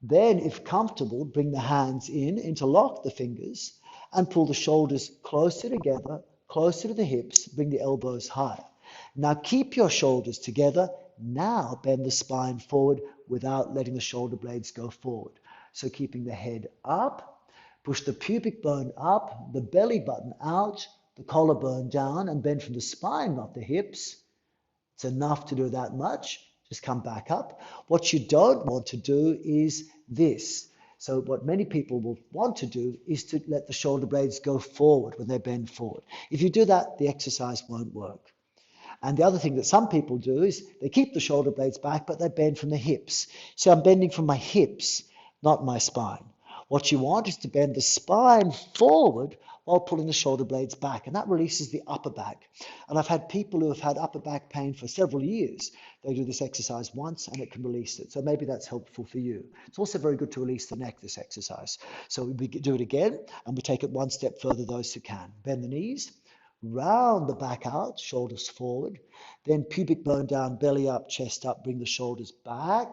S1: Then, if comfortable, bring the hands in, interlock the fingers, and pull the shoulders closer together, closer to the hips, bring the elbows higher. Now keep your shoulders together. Now bend the spine forward without letting the shoulder blades go forward. So keeping the head up, push the pubic bone up, the belly button out, the collarbone down, and bend from the spine, not the hips. It's enough to do that much. Just come back up. What you don't want to do is this. So what many people will want to do is to let the shoulder blades go forward when they bend forward. If you do that, the exercise won't work. And the other thing that some people do is they keep the shoulder blades back, but they bend from the hips. So I'm bending from my hips, not my spine. What you want is to bend the spine forward while pulling the shoulder blades back, and that releases the upper back. And I've had people who have had upper back pain for several years. They do this exercise once and it can release it. So maybe that's helpful for you. It's also very good to release the neck, this exercise. So we do it again, and we take it one step further, those who can. Bend the knees, round the back out, shoulders forward, then pubic bone down, belly up, chest up, bring the shoulders back,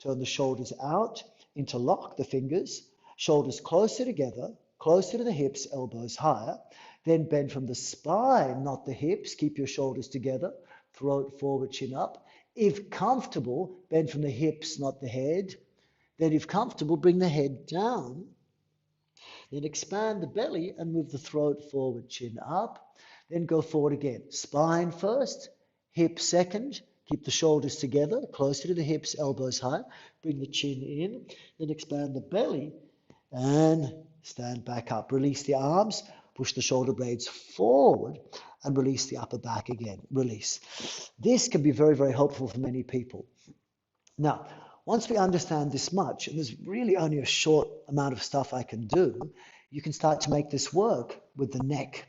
S1: turn the shoulders out, interlock the fingers, shoulders closer together, closer to the hips, elbows higher, then bend from the spine, not the hips, keep your shoulders together, throat forward, chin up. If comfortable, bend from the hips, not the head. Then if comfortable, bring the head down. Then expand the belly and move the throat forward, chin up. Then go forward again. Spine first, hips second. Keep the shoulders together, closer to the hips, elbows high. Bring the chin in. Then expand the belly and stand back up. Release the arms, push the shoulder blades forward, and release the upper back again. Release. This can be very, very helpful for many people. Now, once we understand this much, and there's really only a short amount of stuff I can do, you can start to make this work with the neck.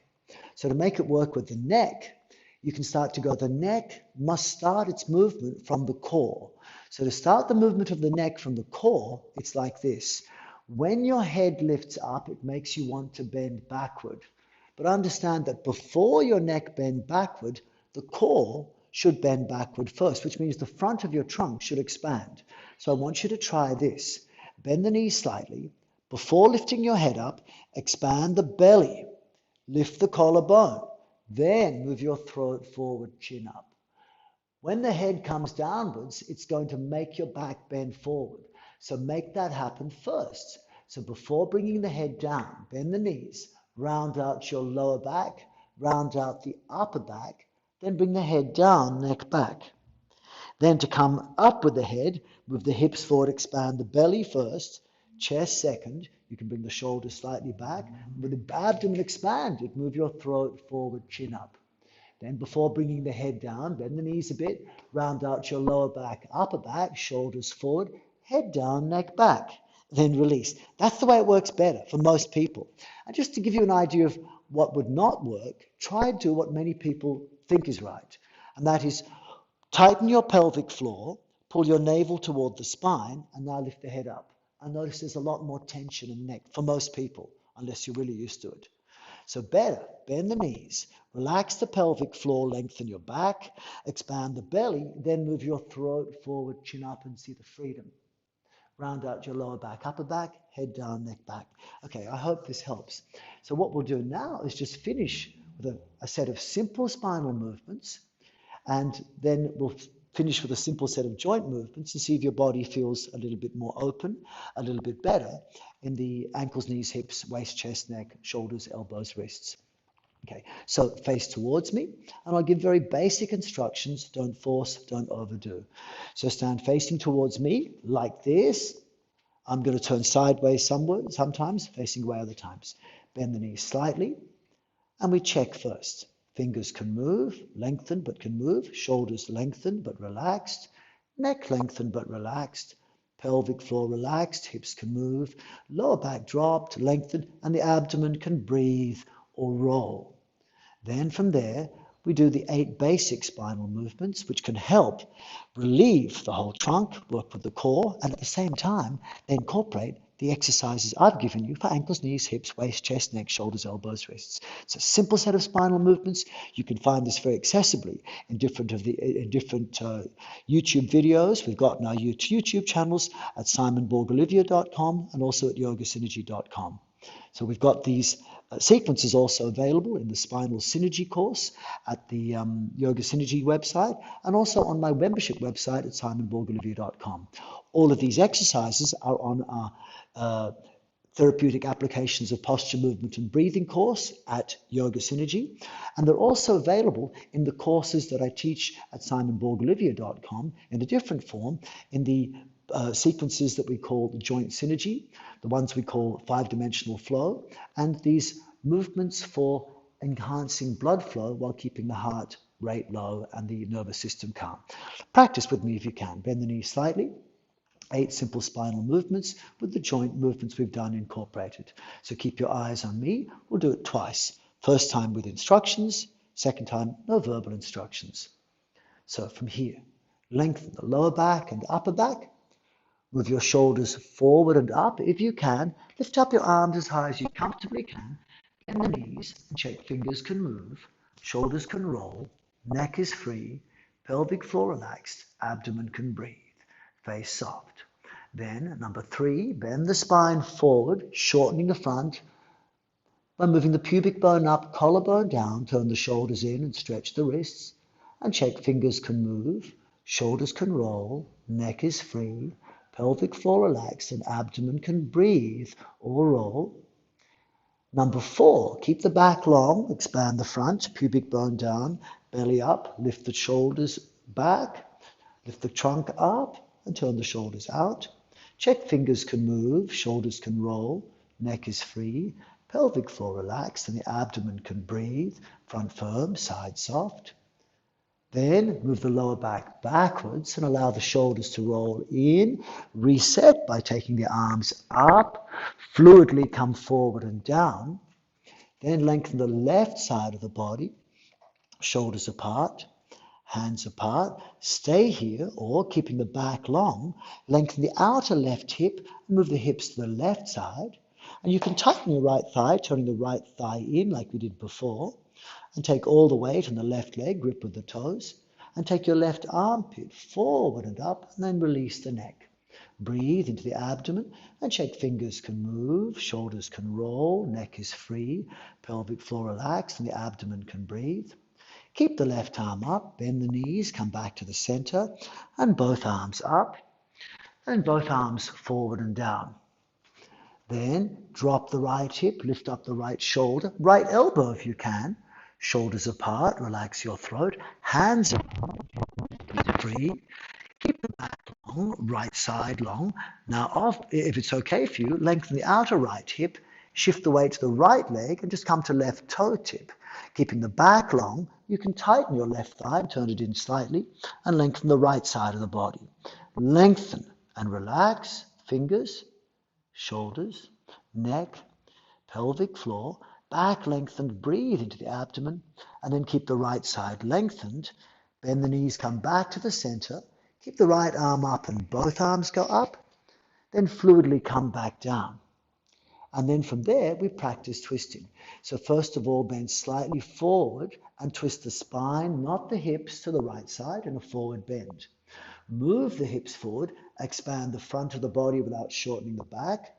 S1: So to make it work with the neck, you can start to go, the neck must start its movement from the core. So to start the movement of the neck from the core, it's like this. When your head lifts up, it makes you want to bend backward. But understand that before your neck bends backward, the core should bend backward first, which means the front of your trunk should expand. So I want you to try this. Bend the knees slightly. Before lifting your head up, expand the belly. Lift the collarbone. Then move your throat forward, chin up. When the head comes downwards, it's going to make your back bend forward. So make that happen first. So before bringing the head down, bend the knees, round out your lower back, round out the upper back, then bring the head down, neck back. Then to come up with the head, move the hips forward, expand the belly first, chest second. You can bring the shoulders slightly back. With the abdomen expanded, move your throat forward, chin up. Then before bringing the head down, bend the knees a bit, round out your lower back, upper back, shoulders forward, head down, neck back, then release. That's the way it works better for most people. And just to give you an idea of what would not work, try and do what many people think is right. And that is tighten your pelvic floor, pull your navel toward the spine, and now lift the head up. And notice there's a lot more tension in the neck for most people, unless you're really used to it. So better, bend the knees, relax the pelvic floor, lengthen your back, expand the belly, then move your throat forward, chin up, and see the freedom. Round out your lower back, upper back, head down, neck back. Okay, I hope this helps. So what we'll do now is just finish with a set of simple spinal movements, and then we'll finish with a simple set of joint movements and see if your body feels a little bit more open, a little bit better in the ankles, knees, hips, waist, chest, neck, shoulders, elbows, wrists. Okay, so face towards me, and I'll give very basic instructions. Don't force, don't overdo. So stand facing towards me like this. I'm going to turn sideways sometimes, facing away other times. Bend the knees slightly, and we check first. Fingers can move, lengthen but can move. Shoulders lengthened but relaxed. Neck lengthened but relaxed. Pelvic floor relaxed, hips can move. Lower back dropped, lengthened, and the abdomen can breathe or roll. Then from there, we do the 8 basic spinal movements, which can help relieve the whole trunk, work with the core, and at the same time, they incorporate the exercises I've given you for ankles, knees, hips, waist, chest, neck, shoulders, elbows, wrists. It's a simple set of spinal movements. You can find this very accessibly in different YouTube videos. We've got our YouTube channels at simonborg-olivier.com and also at yogasynergy.com. So we've got these sequences also available in the Spinal Synergy course at the Yoga Synergy website, and also on my membership website at simonborg-olivier.com. All of these exercises are on our Therapeutic Applications of Posture, Movement and Breathing course at Yoga Synergy, and they're also available in the courses that I teach at simonborg-olivier.com in a different form, in the sequences that we call the joint synergy, the ones we call 5-dimensional flow, and these movements for enhancing blood flow while keeping the heart rate low and the nervous system calm. Practice with me if you can. Bend the knees slightly. 8 simple spinal movements with the joint movements we've done incorporated. So keep your eyes on me. We'll do it twice. First time with instructions, second time no verbal instructions. So from here, lengthen the lower back and upper back. Move your shoulders forward and up if you can. Lift up your arms as high as you comfortably can. Bend the knees and check fingers can move. Shoulders can roll. Neck is free. Pelvic floor relaxed. Abdomen can breathe. Face soft. Then, number 3, bend the spine forward, shortening the front. By moving the pubic bone up, collarbone down, turn the shoulders in and stretch the wrists. And check fingers can move. Shoulders can roll. Neck is free. Pelvic floor relaxed and abdomen can breathe or roll. Number 4, keep the back long, expand the front, pubic bone down, belly up, lift the shoulders back, lift the trunk up and turn the shoulders out. Check fingers can move, shoulders can roll, neck is free, pelvic floor relaxed and the abdomen can breathe, front firm, side soft. Then move the lower back backwards and allow the shoulders to roll in. Reset by taking the arms up. Fluidly come forward and down. Then lengthen the left side of the body. Shoulders apart, hands apart. Stay here, or keeping the back long, lengthen the outer left hip and move the hips to the left side. And you can tighten your right thigh, turning the right thigh in like we did before. And take all the weight on the left leg, grip with the toes, and take your left armpit forward and up, and then release the neck. Breathe into the abdomen, and check fingers can move, shoulders can roll, neck is free, pelvic floor relaxed, and the abdomen can breathe. Keep the left arm up, bend the knees, come back to the center, and both arms up, and both arms forward and down. Then drop the right hip, lift up the right shoulder, right elbow if you can. Shoulders apart, relax your throat, hands apart, free. Keep the back long, right side long. Now, if it's okay for you, lengthen the outer right hip, shift the weight to the right leg, and just come to left toe tip. Keeping the back long, you can tighten your left thigh, turn it in slightly, and lengthen the right side of the body. Lengthen and relax, fingers, shoulders, neck, pelvic floor, back lengthened, breathe into the abdomen, and then keep the right side lengthened. Bend the knees, come back to the center, keep the right arm up and both arms go up, then fluidly come back down. And then from there, we practice twisting. So first of all, bend slightly forward and twist the spine, not the hips, to the right side in a forward bend. Move the hips forward, expand the front of the body without shortening the back,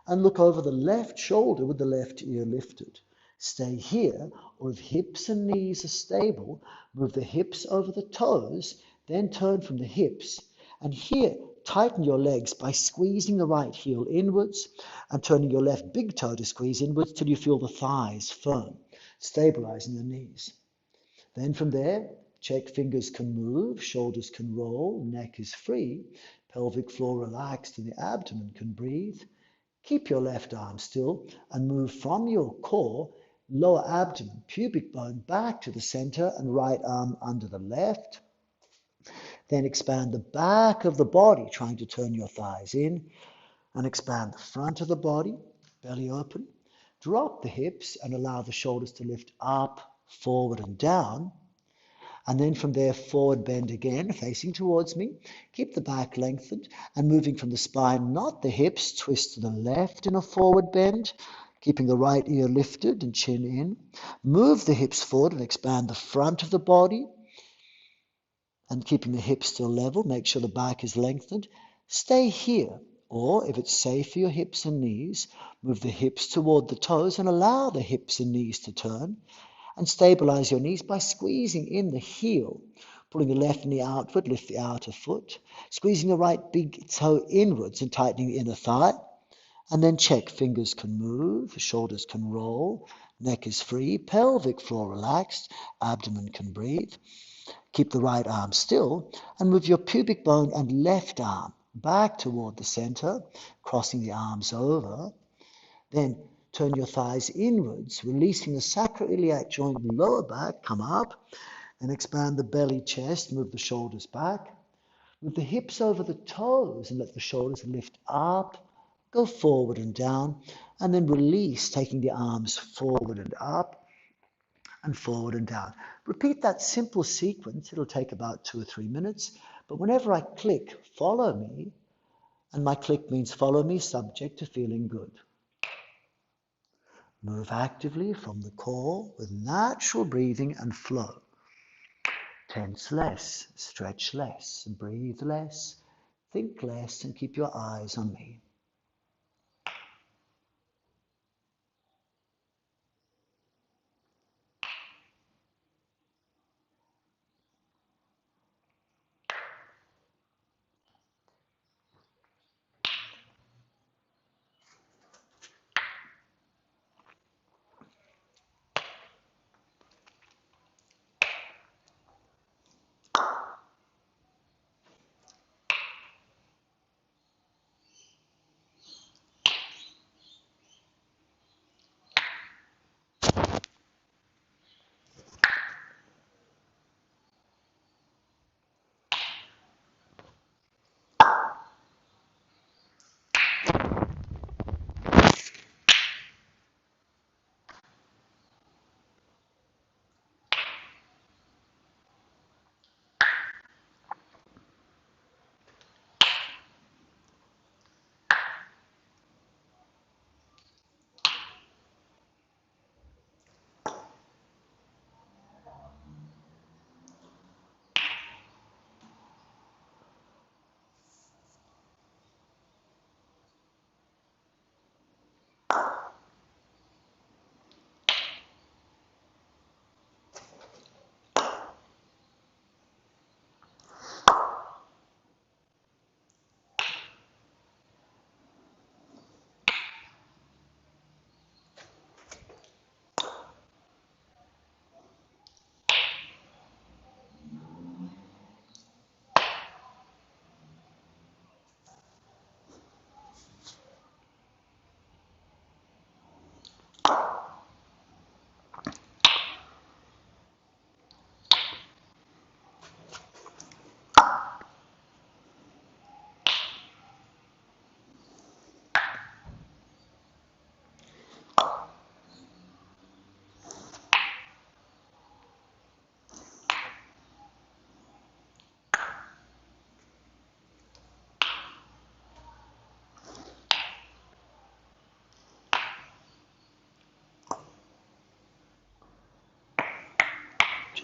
S1: and look over the left shoulder with the left ear lifted. Stay here, or if hips and knees are stable, move the hips over the toes, then turn from the hips. And here, tighten your legs by squeezing the right heel inwards and turning your left big toe to squeeze inwards till you feel the thighs firm, stabilizing the knees. Then from there, check fingers can move, shoulders can roll, neck is free, pelvic floor relaxed, and the abdomen can breathe. Keep your left arm still and move from your core, lower abdomen, pubic bone back to the center and right arm under the left. Then expand the back of the body, trying to turn your thighs in, and expand the front of the body, belly open. Drop the hips and allow the shoulders to lift up, forward and down. And then from there, forward bend again, facing towards me. Keep the back lengthened and moving from the spine, not the hips, twist to the left in a forward bend, keeping the right ear lifted and chin in. Move the hips forward and expand the front of the body. And keeping the hips still level, make sure the back is lengthened. Stay here, or if it's safe for your hips and knees, move the hips toward the toes and allow the hips and knees to turn. And stabilize your knees by squeezing in the heel, pulling the left knee outward, lift the outer foot, squeezing the right big toe inwards and tightening the inner thigh. And then check, fingers can move, shoulders can roll, neck is free, pelvic floor relaxed, abdomen can breathe. Keep the right arm still and move your pubic bone and left arm back toward the center, crossing the arms over. Then turn your thighs inwards, releasing the sacroiliac joint in the lower back, come up, and expand the belly, chest, move the shoulders back. Move the hips over the toes and let the shoulders lift up, go forward and down, and then release, taking the arms forward and up, and forward and down. Repeat that simple sequence. It'll take about 2 or 3 minutes. But whenever I click, follow me, and my click means follow me, subject to feeling good. Move actively from the core with natural breathing and flow. Tense less, stretch less, breathe less, think less, and keep your eyes on me.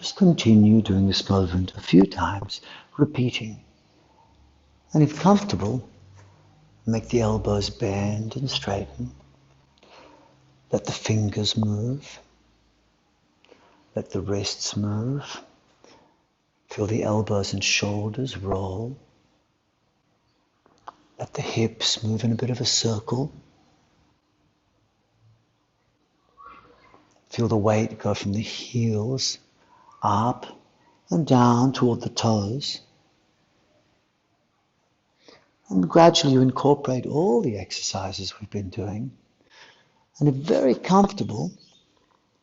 S1: Just continue doing this movement a few times, repeating. And if comfortable, make the elbows bend and straighten. Let the fingers move. Let the wrists move. Feel the elbows and shoulders roll. Let the hips move in a bit of a circle. Feel the weight go from the heels up and down toward the toes. And gradually you incorporate all the exercises we've been doing. And if very comfortable,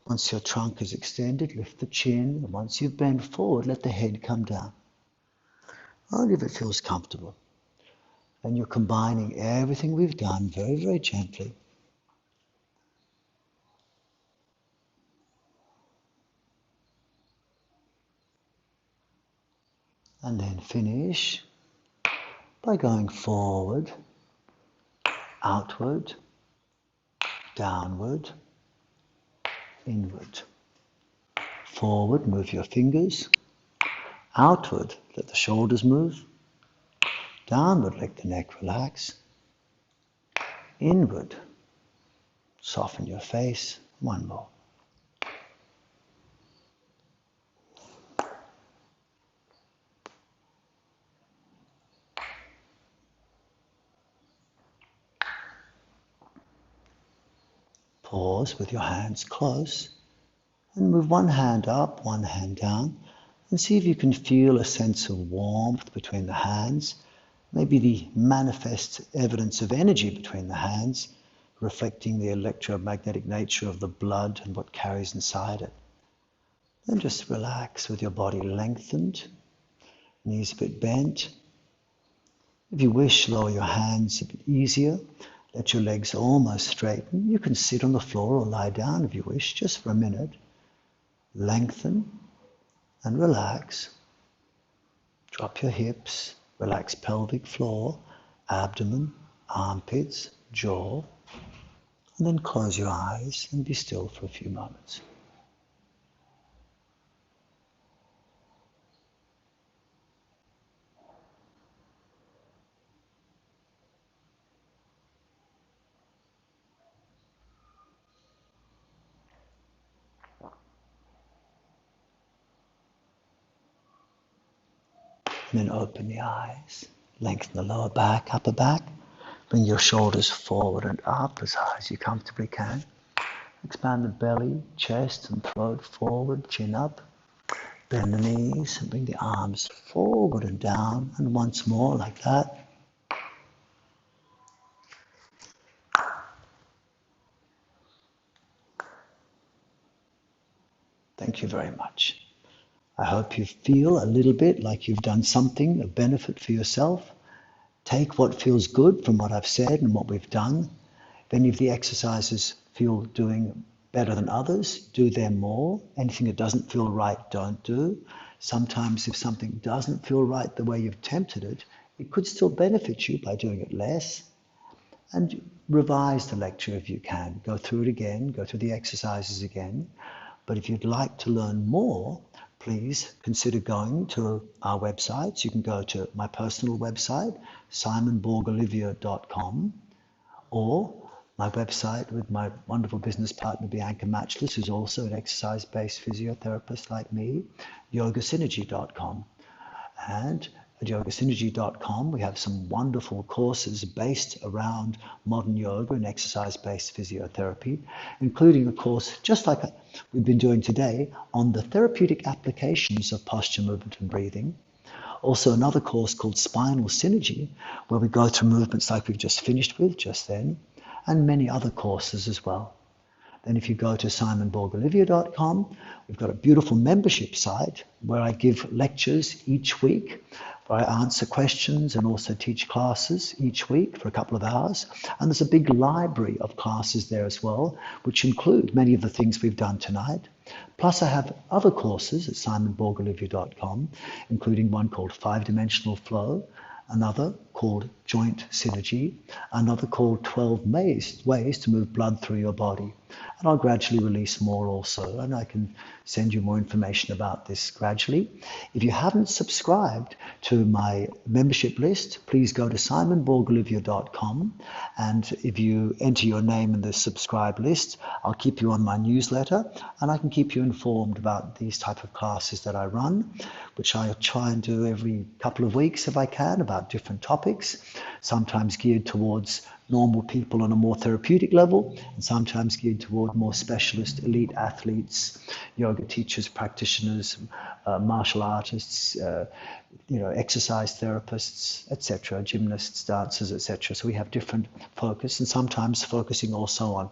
S1: once your trunk is extended, lift the chin. And once you've bent forward, let the head come down. Only if it feels comfortable. And you're combining everything we've done very, very gently. And then finish by going forward, outward, downward, inward. Forward, move your fingers. Outward, let the shoulders move. Downward, let the neck relax. Inward, soften your face. One more. Pause with your hands close and move one hand up, one hand down, and see if you can feel a sense of warmth between the hands, maybe the manifest evidence of energy between the hands, reflecting the electromagnetic nature of the blood and what carries inside it. Then just relax with your body lengthened, knees a bit bent. If you wish, lower your hands a bit easier. Let your legs almost straighten. You can sit on the floor or lie down if you wish, just for a minute. Lengthen and relax. Drop your hips, relax pelvic floor, abdomen, armpits, jaw, and then close your eyes and be still for a few moments. And then open the eyes, lengthen the lower back, upper back. Bring your shoulders forward and up as high as you comfortably can. Expand the belly, chest and throat forward, chin up. Bend the knees and bring the arms forward and down. And once more like that. Thank you very much. I hope you feel a little bit like you've done something of benefit for yourself. Take what feels good from what I've said and what we've done. If any of the exercises feel doing better than others, do them more. Anything that doesn't feel right, don't do. Sometimes if something doesn't feel right the way you've attempted it, it could still benefit you by doing it less. And revise the lecture if you can. Go through it again, go through the exercises again. But if you'd like to learn more, please consider going to our websites. You can go to my personal website, simonborgolivier.com, or my website with my wonderful business partner, Bianca Matchless, who's also an exercise-based physiotherapist like me, yogasynergy.com. And at yogasynergy.com, we have some wonderful courses based around modern yoga and exercise-based physiotherapy, including a course just like we've been doing today on the therapeutic applications of posture, movement and breathing. Also another course called Spinal Synergy, where we go through movements like we've just finished with just then, and many other courses as well. Then if you go to simonborgolivier.com, we've got a beautiful membership site where I give lectures each week, where I answer questions and also teach classes each week for a couple of hours. And there's a big library of classes there as well, which include many of the things we've done tonight. Plus I have other courses at simonborgolivier.com, including one called 5-Dimensional Flow, another called Joint Synergy, another called 12 ways to move blood through your body. and I'll gradually release more also, and I can send you more information about this gradually. If you haven't subscribed to my membership list, please go to simonborgolivier.com, and if you enter your name in the subscribe list, I'll keep you on my newsletter, and I can keep you informed about these type of classes that I run, which I try and do every couple of weeks if I can, about different topics, sometimes geared towards normal people on a more therapeutic level, and sometimes geared toward more specialist elite athletes, yoga teachers, practitioners, martial artists, exercise therapists, etc., gymnasts, dancers, etc. So we have different focus, and sometimes focusing also on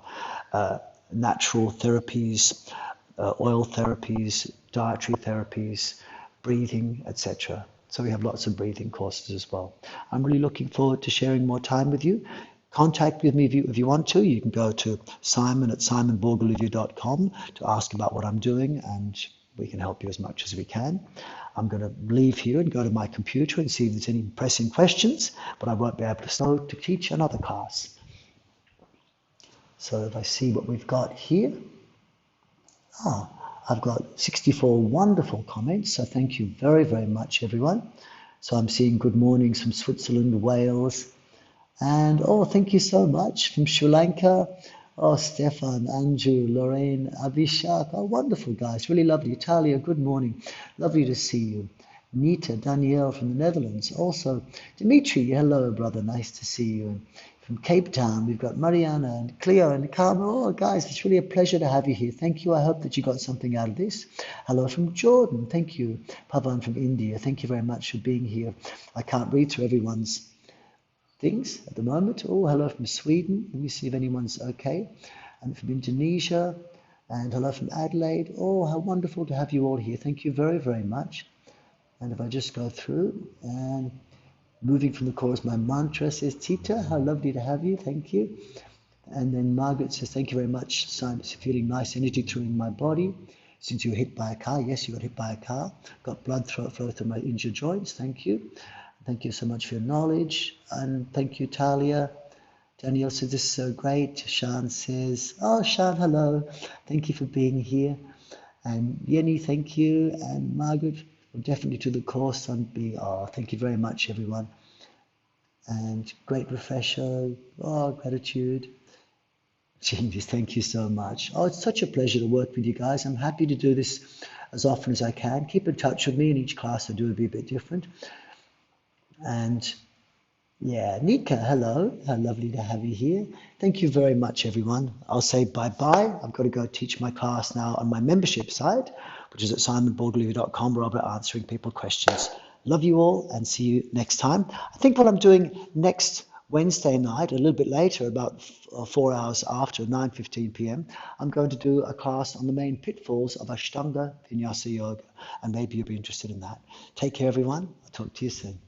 S1: natural therapies, oil therapies, dietary therapies, breathing, etc. So we have lots of breathing courses as well. I'm really looking forward to sharing more time with you. Contact with me if you want to. You can go to simon@simonborgolivier.com to ask about what I'm doing, and we can help you as much as we can. I'm going to leave here and go to my computer and see if there's any pressing questions, but I won't be able to start to teach another class. So if I see what we've got here, I've got 64 wonderful comments, so thank you very, very much, everyone. So I'm seeing good mornings from Switzerland, Wales, and thank you so much from Sri Lanka. Stefan, Andrew, Lorraine, Abhishek. Wonderful guys, really lovely. Italia, good morning. Lovely to see you. Nita, Danielle from the Netherlands. Also, Dimitri, hello, brother. Nice to see you. And from Cape Town, we've got Mariana and Cleo and Carmen. Guys, it's really a pleasure to have you here. Thank you. I hope that you got something out of this. Hello from Jordan. Thank you. Pavan from India. Thank you very much for being here. I can't read through everyone's things at the moment. Hello from Sweden. Let me see if anyone's okay. And from Indonesia. And hello from Adelaide. How wonderful to have you all here. Thank you very, very much. And if I just go through and moving from the chorus, my mantra says, Tita, how lovely to have you. Thank you. And then Margaret says, thank you very much. Simon, feeling nice energy through in my body since you were hit by a car. Yes, you got hit by a car. Got blood flow through my injured joints. Thank you. Thank you so much for your knowledge. And thank you, Talia. Danielle says, this is so great. Shan says, Shan, hello. Thank you for being here. And Yenny, thank you. And Margaret, definitely to the course on BR. Thank you very much, everyone. And great refresher. Gratitude. Genius, thank you so much. It's such a pleasure to work with you guys. I'm happy to do this as often as I can. Keep in touch with me. In each class I do will be a bit different. And yeah, Nika, hello. How lovely to have you here. Thank you very much, everyone. I'll say bye-bye. I've got to go teach my class now on my membership site, which is at simonborgolivier.com, where I'll be answering people's questions. Love you all and see you next time. I think what I'm doing next Wednesday night, a little bit later, about 4 hours after, 9:15 p.m., I'm going to do a class on the main pitfalls of Ashtanga Vinyasa Yoga, and maybe you'll be interested in that. Take care, everyone. I'll talk to you soon.